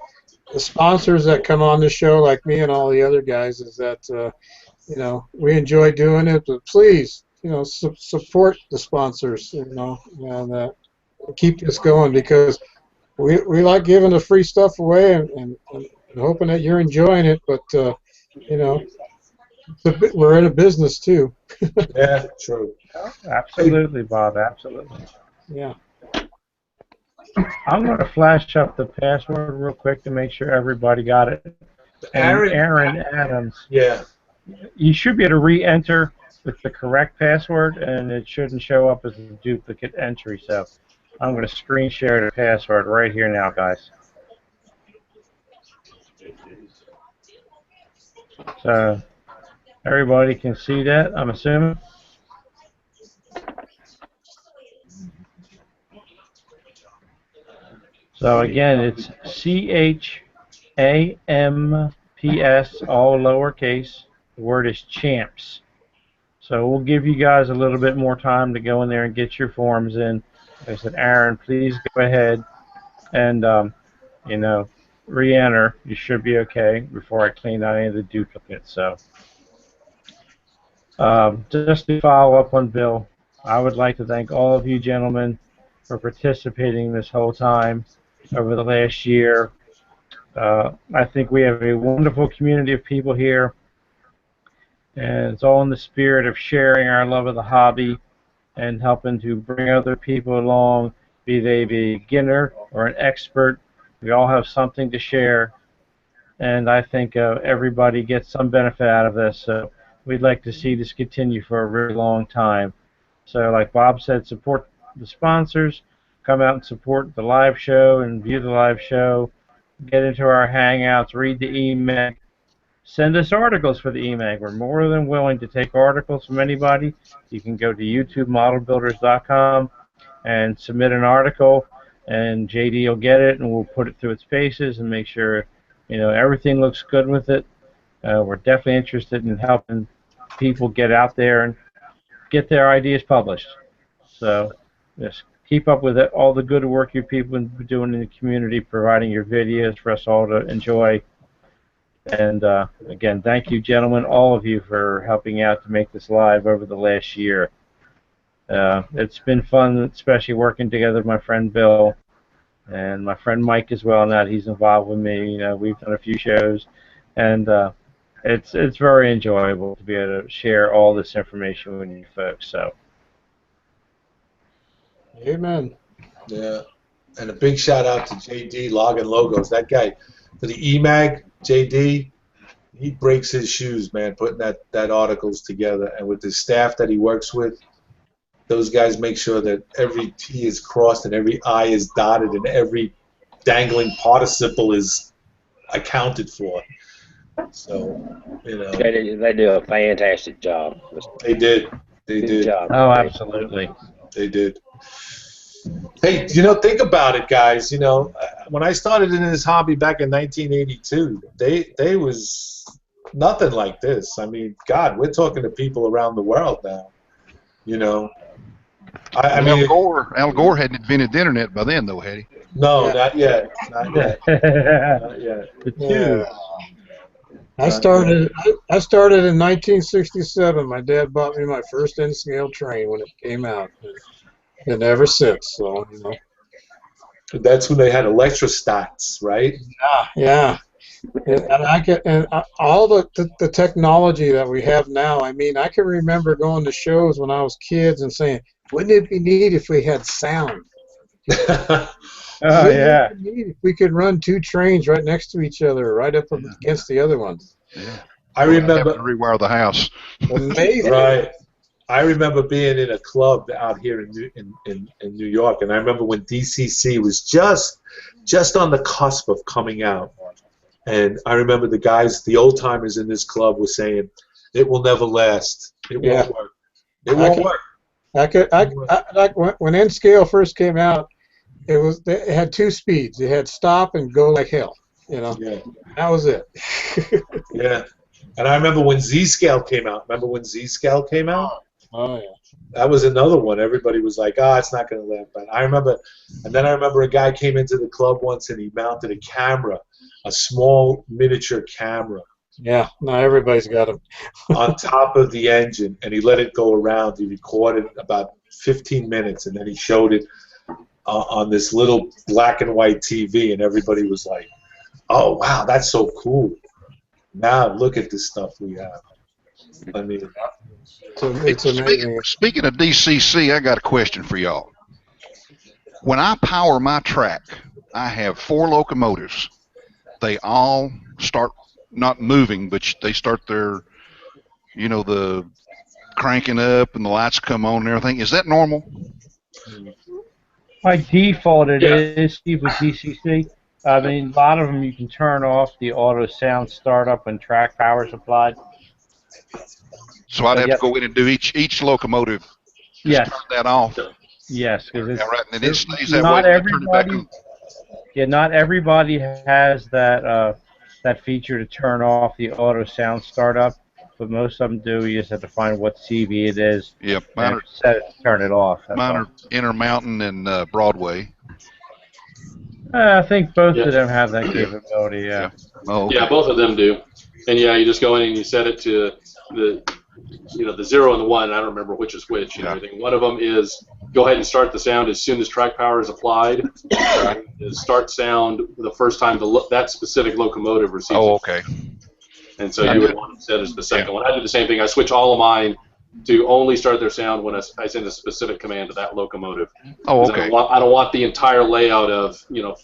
the sponsors that come on the show, like me and all the other guys, is that you know, we enjoy doing it, but please, you know, support the sponsors, you know, and keep this going, because we like giving the free stuff away and hoping that you're enjoying it, but you know, we're in a business too. yeah, true. Absolutely, Bob. Absolutely. Yeah. I'm going to flash up the password real quick to make sure everybody got it. And Aaron Adams. Yeah. You should be able to re-enter with the correct password, and it shouldn't show up as a duplicate entry. So I'm going to screen share the password right here now, guys. So everybody can see that, I'm assuming. So again, it's CHAMPS, all lowercase. The word is champs. So we'll give you guys a little bit more time to go in there and get your forms in. Like I said, Aaron, please go ahead and you know, re-enter. You should be okay before I clean out any of the duplicates. So just to follow up on Bill, I would like to thank all of you gentlemen for participating this whole time over the last year. I think we have a wonderful community of people here, and it's all in the spirit of sharing our love of the hobby and helping to bring other people along, be they a beginner or an expert. We all have something to share, and I think everybody gets some benefit out of this. So we'd like to see this continue for a very long time. So like Bob said, support the sponsors, come out and support the live show and view the live show, get into our hangouts, read the e-mag, send us articles for the e-mag. We're more than willing to take articles from anybody. You can go to YouTubeModelBuilders.com and submit an article, and JD will get it, and we'll put it through its paces and make sure, you know, everything looks good with it. We're definitely interested in helping people get out there and get their ideas published. So just keep up with it, all the good work you people have been doing in the community, providing your videos for us all to enjoy. And again, thank you, gentlemen, all of you, for helping out to make this live over the last year. It's been fun, especially working together with my friend Bill and my friend Mike as well. Now that he's involved with me, you know, we've done a few shows, and it's very enjoyable to be able to share all this information with you folks. So, amen. Yeah, and a big shout out to JD Login Logos. That guy for the e-mag, JD, he breaks his shoes, man, putting that articles together, and with the staff that he works with, those guys make sure that every T is crossed and every I is dotted and every dangling participle is accounted for. So, you know, They do a fantastic job. they did. They Good did. job. oh, absolutely. They did. Hey, you know, think about it, guys. You know, when I started in this hobby back in 1982, they was nothing like this. I mean, God, we're talking to people around the world now. You know, I mean, Al Gore hadn't invented the internet by then, though, had he? No, Yeah. not yet. Not yet. Not yet. Yeah. I started in 1967. My dad bought me my first N-scale train when it came out, and ever since. So, you know. That's when they had electrostats, right? Yeah. And all the technology that we have now. I mean, I can remember going to shows when I was kids and saying, "Wouldn't it be neat if we had sound?" Oh, yeah. Wouldn't it be neat if we could run two trains right next to each other, right up against the other ones? Yeah. I remember to rewire the house. Amazing. Right. I remember being in a club out here in New York, and I remember when DCC was just on the cusp of coming out, And I remember the guys, the old timers in this club, were saying, "It will never last. It won't work. It won't work." Like when N Scale first came out, it had 2 speeds. It had stop and go like hell. You know, that was it. Yeah. And I remember when Z Scale came out. Remember when Z Scale came out? Oh yeah. That was another one. Everybody was like, "Oh, it's not going to last." But I remember a guy came into the club once and he mounted a camera, a small miniature camera. Yeah, now everybody's got them. On top of the engine, and he let it go around. He recorded about 15 minutes, and then he showed it on this little black and white TV, and everybody was like, "Oh, wow, that's so cool." Now look at the stuff we have. I mean, it's amazing. Speaking of DCC, I got a question for y'all. When I power my track, I have 4 locomotives. They all start not moving, but they start their, the cranking up and the lights come on and everything. Is that normal? By default, it is, Steve, with DCC. I mean, a lot of them you can turn off the auto sound startup when track power is applied. So I'd have to go in and do each locomotive. Yes. Turn that off. Yes, because it's right, and it stays that not way. Everybody. Yeah, not everybody has that feature to turn off the auto sound startup, but most of them do. You just have to find what CV it is. Yep, and set it to turn it off. Mine are Intermountain and Broadway. I think both of them have that capability. Yeah. Oh, okay. Yeah, both of them do. And yeah, you just go in and you set it to the 0 and the 1. I don't remember which is which. Everything. One of them is go ahead and start the sound as soon as track power is applied. Start sound the first time that specific locomotive receives. Oh, okay. And so you would want to set as the second one. I do the same thing. I switch all of mine to only start their sound when I send a specific command to that locomotive. Oh, okay. I don't want the entire layout of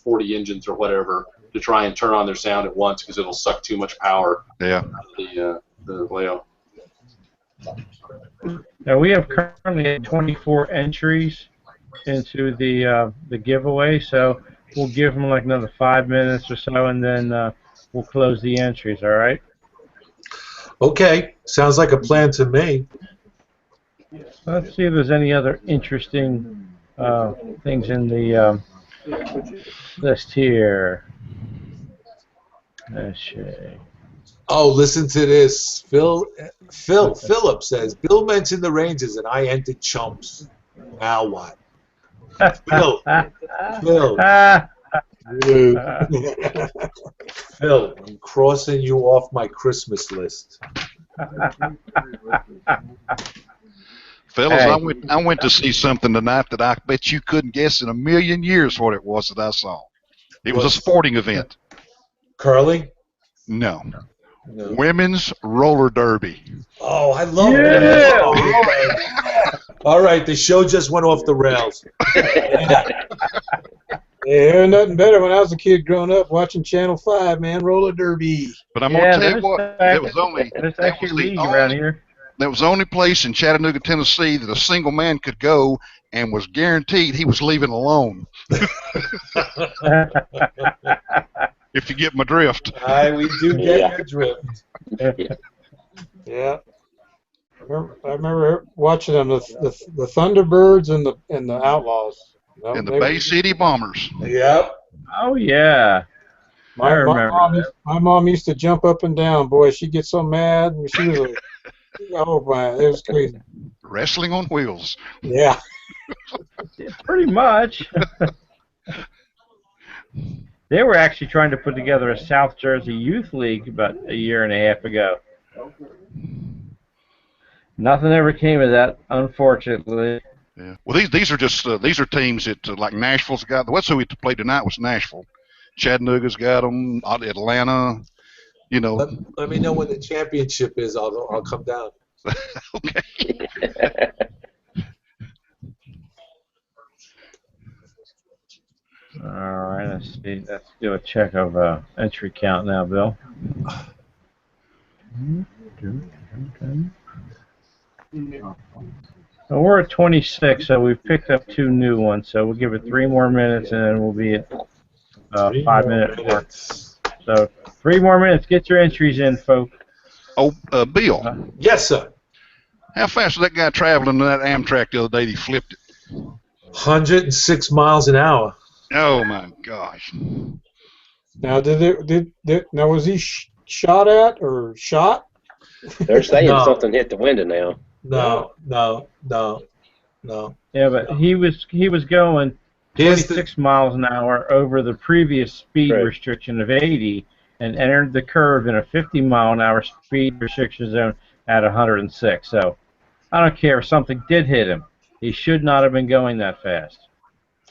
40 engines or whatever to try and turn on their sound at once because it'll suck too much power. Yeah. Out of the layout. Now we have currently 24 entries into the giveaway, so we'll give them like another 5 minutes or so, and then we'll close the entries. All right? Okay, sounds like a plan to me. Let's see if there's any other interesting things in the list here. Let's see. Oh, listen to this. Phil Phillips says, Bill mentioned the Rangers and I entered chumps. Now what? Phil. Phil, I'm crossing you off my Christmas list. Fellas, I went to see something tonight that I bet you couldn't guess in a million years what it was that I saw. It was a sporting event. Curling? No. Women's roller derby. Oh, I love it. All right, the show just went off the rails. Yeah, nothing better when I was a kid growing up watching Channel 5, man, roller derby. But I'm going to tell you what, that was the only place in Chattanooga, Tennessee that a single man could go and was guaranteed he was leaving alone. If you get my drift. We do get your drift. Yeah. I remember watching them, the Thunderbirds and the Outlaws. And the Bay City Bombers. Yep. Oh, yeah. My mom used to jump up and down. Boy, she'd get so mad. She was like, oh, man, it was crazy. Wrestling on wheels. Yeah. Pretty much. They were actually trying to put together a South Jersey Youth League about a year and a half ago. Nothing ever came of that, unfortunately. Yeah. Well, these are just these are teams that like Nashville's got. What's who we played tonight was Nashville. Chattanooga's got them. Atlanta. Let me know when the championship is. I'll come down. Okay. All right. Let's see. Let's do a check of entry count now, Bill. So we're at 26, so we've picked up 2 new ones. So we'll give it 3 more minutes, and then we'll be at 5 minute mark. So 3 more minutes. Get your entries in, folks. Oh, Bill. Yes, sir. How fast was that guy traveling in that Amtrak the other day? He flipped it. 106 miles an hour. Oh my gosh. Now, now was he shot at or shot? They're saying No. something hit the window now. No. Yeah, but he was going 26 miles an hour over the previous speed restriction of 80 and entered the curve in a 50-mile-an-hour speed restriction zone at 106. So I don't care if something did hit him. He should not have been going that fast.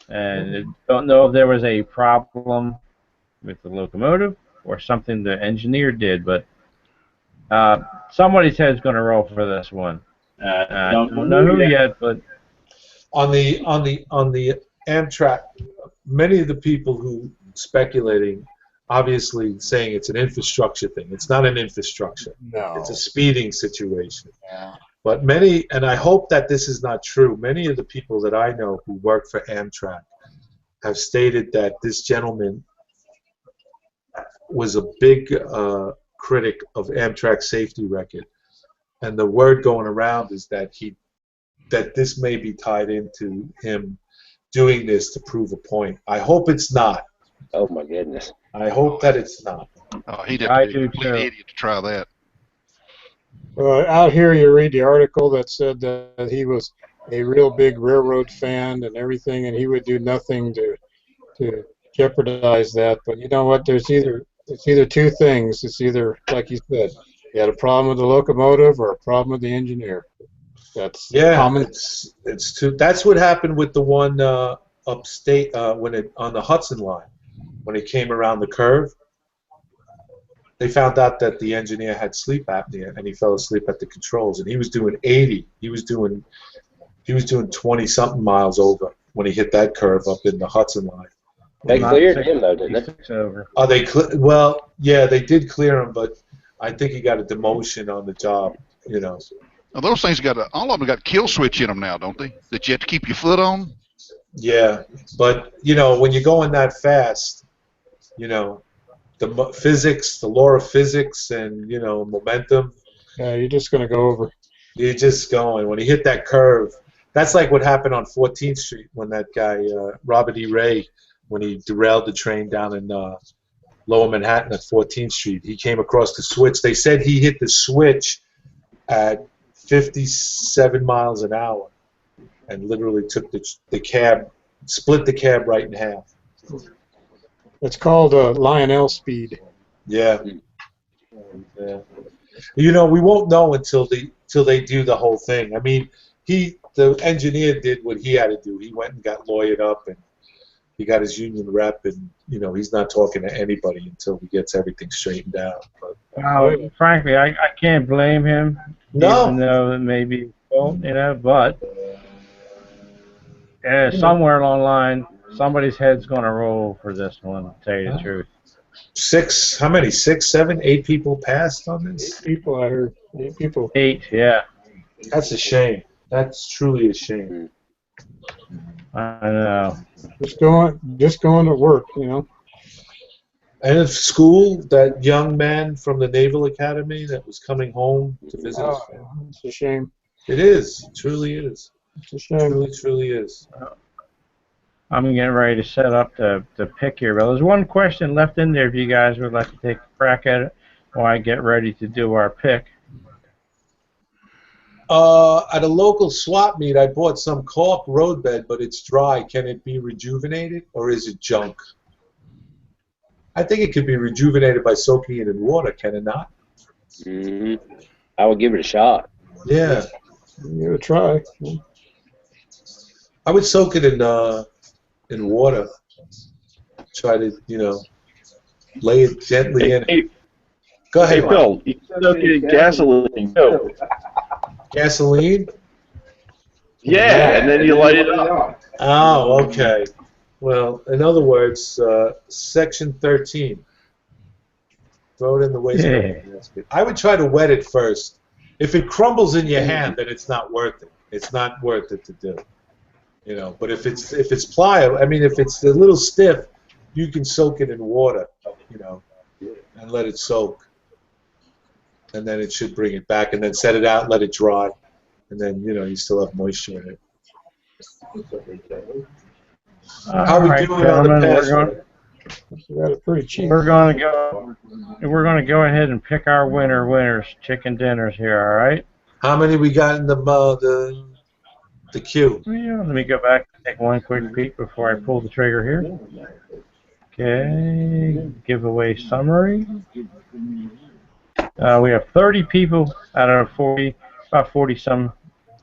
And I don't know if there was a problem with the locomotive or something the engineer did, but somebody's head's going to roll for this one. I don't know who yet, but on the Amtrak, many of the people who speculating, obviously saying it's an infrastructure thing. It's not an infrastructure. No. It's a speeding situation. Yeah. But many, and I hope that this is not true, many of the people that I know who work for Amtrak have stated that this gentleman was a big critic of Amtrak's safety record. And the word going around is that this may be tied into him doing this to prove a point. I hope it's not. Oh my goodness. I hope that it's not. Oh, he'd have to be a complete idiot to try that. Well, out here you read the article that said that he was a real big railroad fan and everything, and he would do nothing to jeopardize that. But you know what? It's either two things. It's either, like you said, you had a problem with the locomotive or a problem with the engineer. That's common. It's two. That's what happened with the one upstate on the Hudson line when it came around the curve. They found out that the engineer had sleep apnea and he fell asleep at the controls, and he was doing 80. He was doing 20-something miles over when he hit that curve up in the Hudson line. They cleared him though, didn't they? Oh, well, yeah, they did clear him, but I think he got a demotion on the job. You know. Now, those things all of them got kill switch in them now, don't they? That you have to keep your foot on. Yeah, but you know, when you're going that fast, you know, the physics, the law of physics, and you know, momentum. Yeah, you're just gonna go over. You're just going. When he hit that curve, that's like what happened on 14th Street when that guy Robert E. Ray, when he derailed the train down in Lower Manhattan at 14th Street. He came across the switch. They said he hit the switch at 57 miles an hour and literally took the cab, split the cab right in half. It's called Lionel speed. Yeah. Yeah. You know, we won't know until they do the whole thing. I mean, the engineer did what he had to do. He went and got lawyered up, and he got his union rep, and you know, he's not talking to anybody until he gets everything straightened out. But, frankly, I can't blame him. No. Even though it may be fault, you know, but somewhere along the line, somebody's head's going to roll for this one, to tell you the truth. How many? 6, 7, 8 people passed on this? 8 people, I heard. 8 people. 8, yeah. That's a shame. That's truly a shame. I know. Just going to work, you know. And at school, that young man from the Naval Academy that was coming home to visit his family. It's a shame. It is. It truly is. It's a shame. It truly is. I'm getting ready to set up the pick here. But there's one question left in there if you guys would like to take a crack at it while I get ready to do our pick. At a local swap meet, I bought some caulk roadbed, but it's dry. Can it be rejuvenated, or is it junk? I think it could be rejuvenated by soaking it in water, can it not? Mm-hmm. I would give it a shot. Yeah. Give it a try. I would soak it in water. Try to, you know, lay it gently in. Hey, Go ahead, hey Phil, you soak it in gasoline too. Gasoline? Yeah, and then you light it up. Oh, okay. Well, in other words, Section 13. Throw it in the waste basket. I would try to wet it first. If it crumbles in your hand, then it's not worth it. It's not worth it to do. You know, but if it's pliable, I mean, if it's a little stiff, you can soak it in water. You know, and let it soak. And then it should bring it back, and then set it out, let it dry. And then, you know, you still have moisture in it. How are we doing on the password? Pretty cheap. We're going to go ahead and pick our winners, chicken dinners here, all right? How many we got in the queue? Yeah, let me go back and take one quick peek before I pull the trigger here. Okay, giveaway summary. We have 30 people out of 40, about 40-some,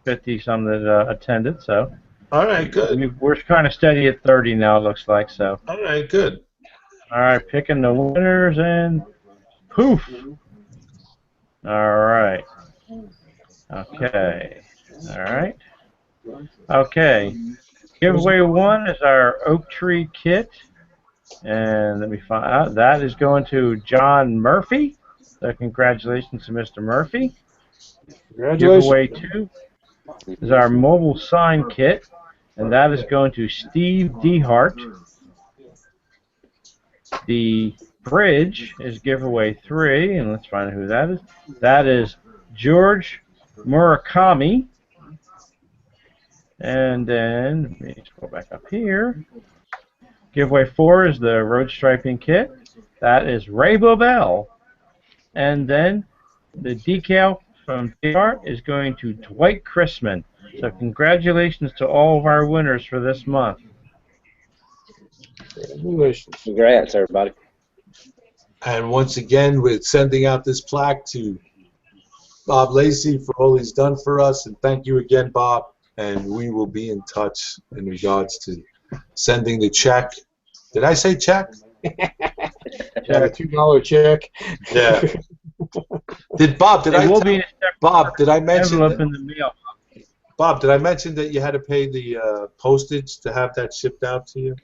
50-some that attended, so. All right, good. We're kind of steady at 30 now, it looks like, so. All right, good. All right, picking the winners, and poof. All right. Okay. All right. Okay. Giveaway 1 is our oak tree kit. And let me find out. That is going to John Murphy. So congratulations to Mr. Murphy. Congratulations. Giveaway 2 is our mobile sign kit. And that is going to Steve Dehart. The bridge is giveaway 3, and let's find out who that is. That is George Murakami. And then, let me scroll back up here. Giveaway 4 is the road striping kit. That is Ray Bobel. And then the decal from Dehart is going to Dwight Chrisman. So congratulations to all of our winners for this month. Congrats, everybody. And once again, we're sending out this plaque to Bob Lacy for all he's done for us. And thank you again, Bob. And we will be in touch in regards to sending the check. Did I say check? Got a $2 check. Yeah. Bob, did I mention envelope in the mail. Bob, did I mention that you had to pay the postage to have that shipped out to you?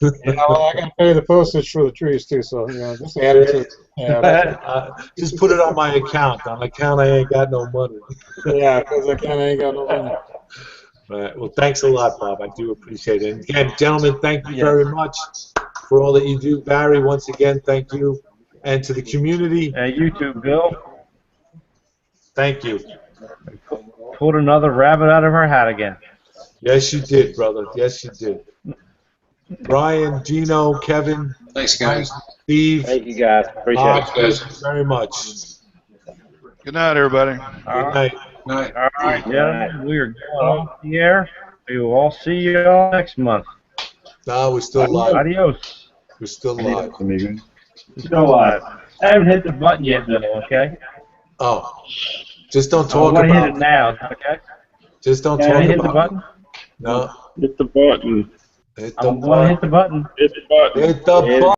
Yeah, well, I got to pay the postage for the trees too, so you know, just add it to. Yeah, just put it on my account. On account, I ain't got no money. Yeah, because I ain't got no money. All right. Well, thanks a lot, Bob. I do appreciate it. And again, gentlemen, thank you very much for all that you do. Barry, once again, thank you. And to the community. YouTube, Bill. Thank you. Pulled another rabbit out of our hat again. Yes, you did, brother. Yes, you did. Brian, Gino, Kevin. Thanks, guys. Steve. Thank you, guys. Appreciate it. Thank you very much. Good night, everybody. Good night. Night. All right, gentlemen, we are going off the air. We will all see you all next month. No, we're still live. Adios. We're still live. We're still live. I haven't hit the button yet, though, okay? Oh. Just don't talk about it. I about hit it now, okay? Just don't Can talk I hit about the button? No. Hit the button. Hit the I'm going to hit the button. Hit the button. Hit the button.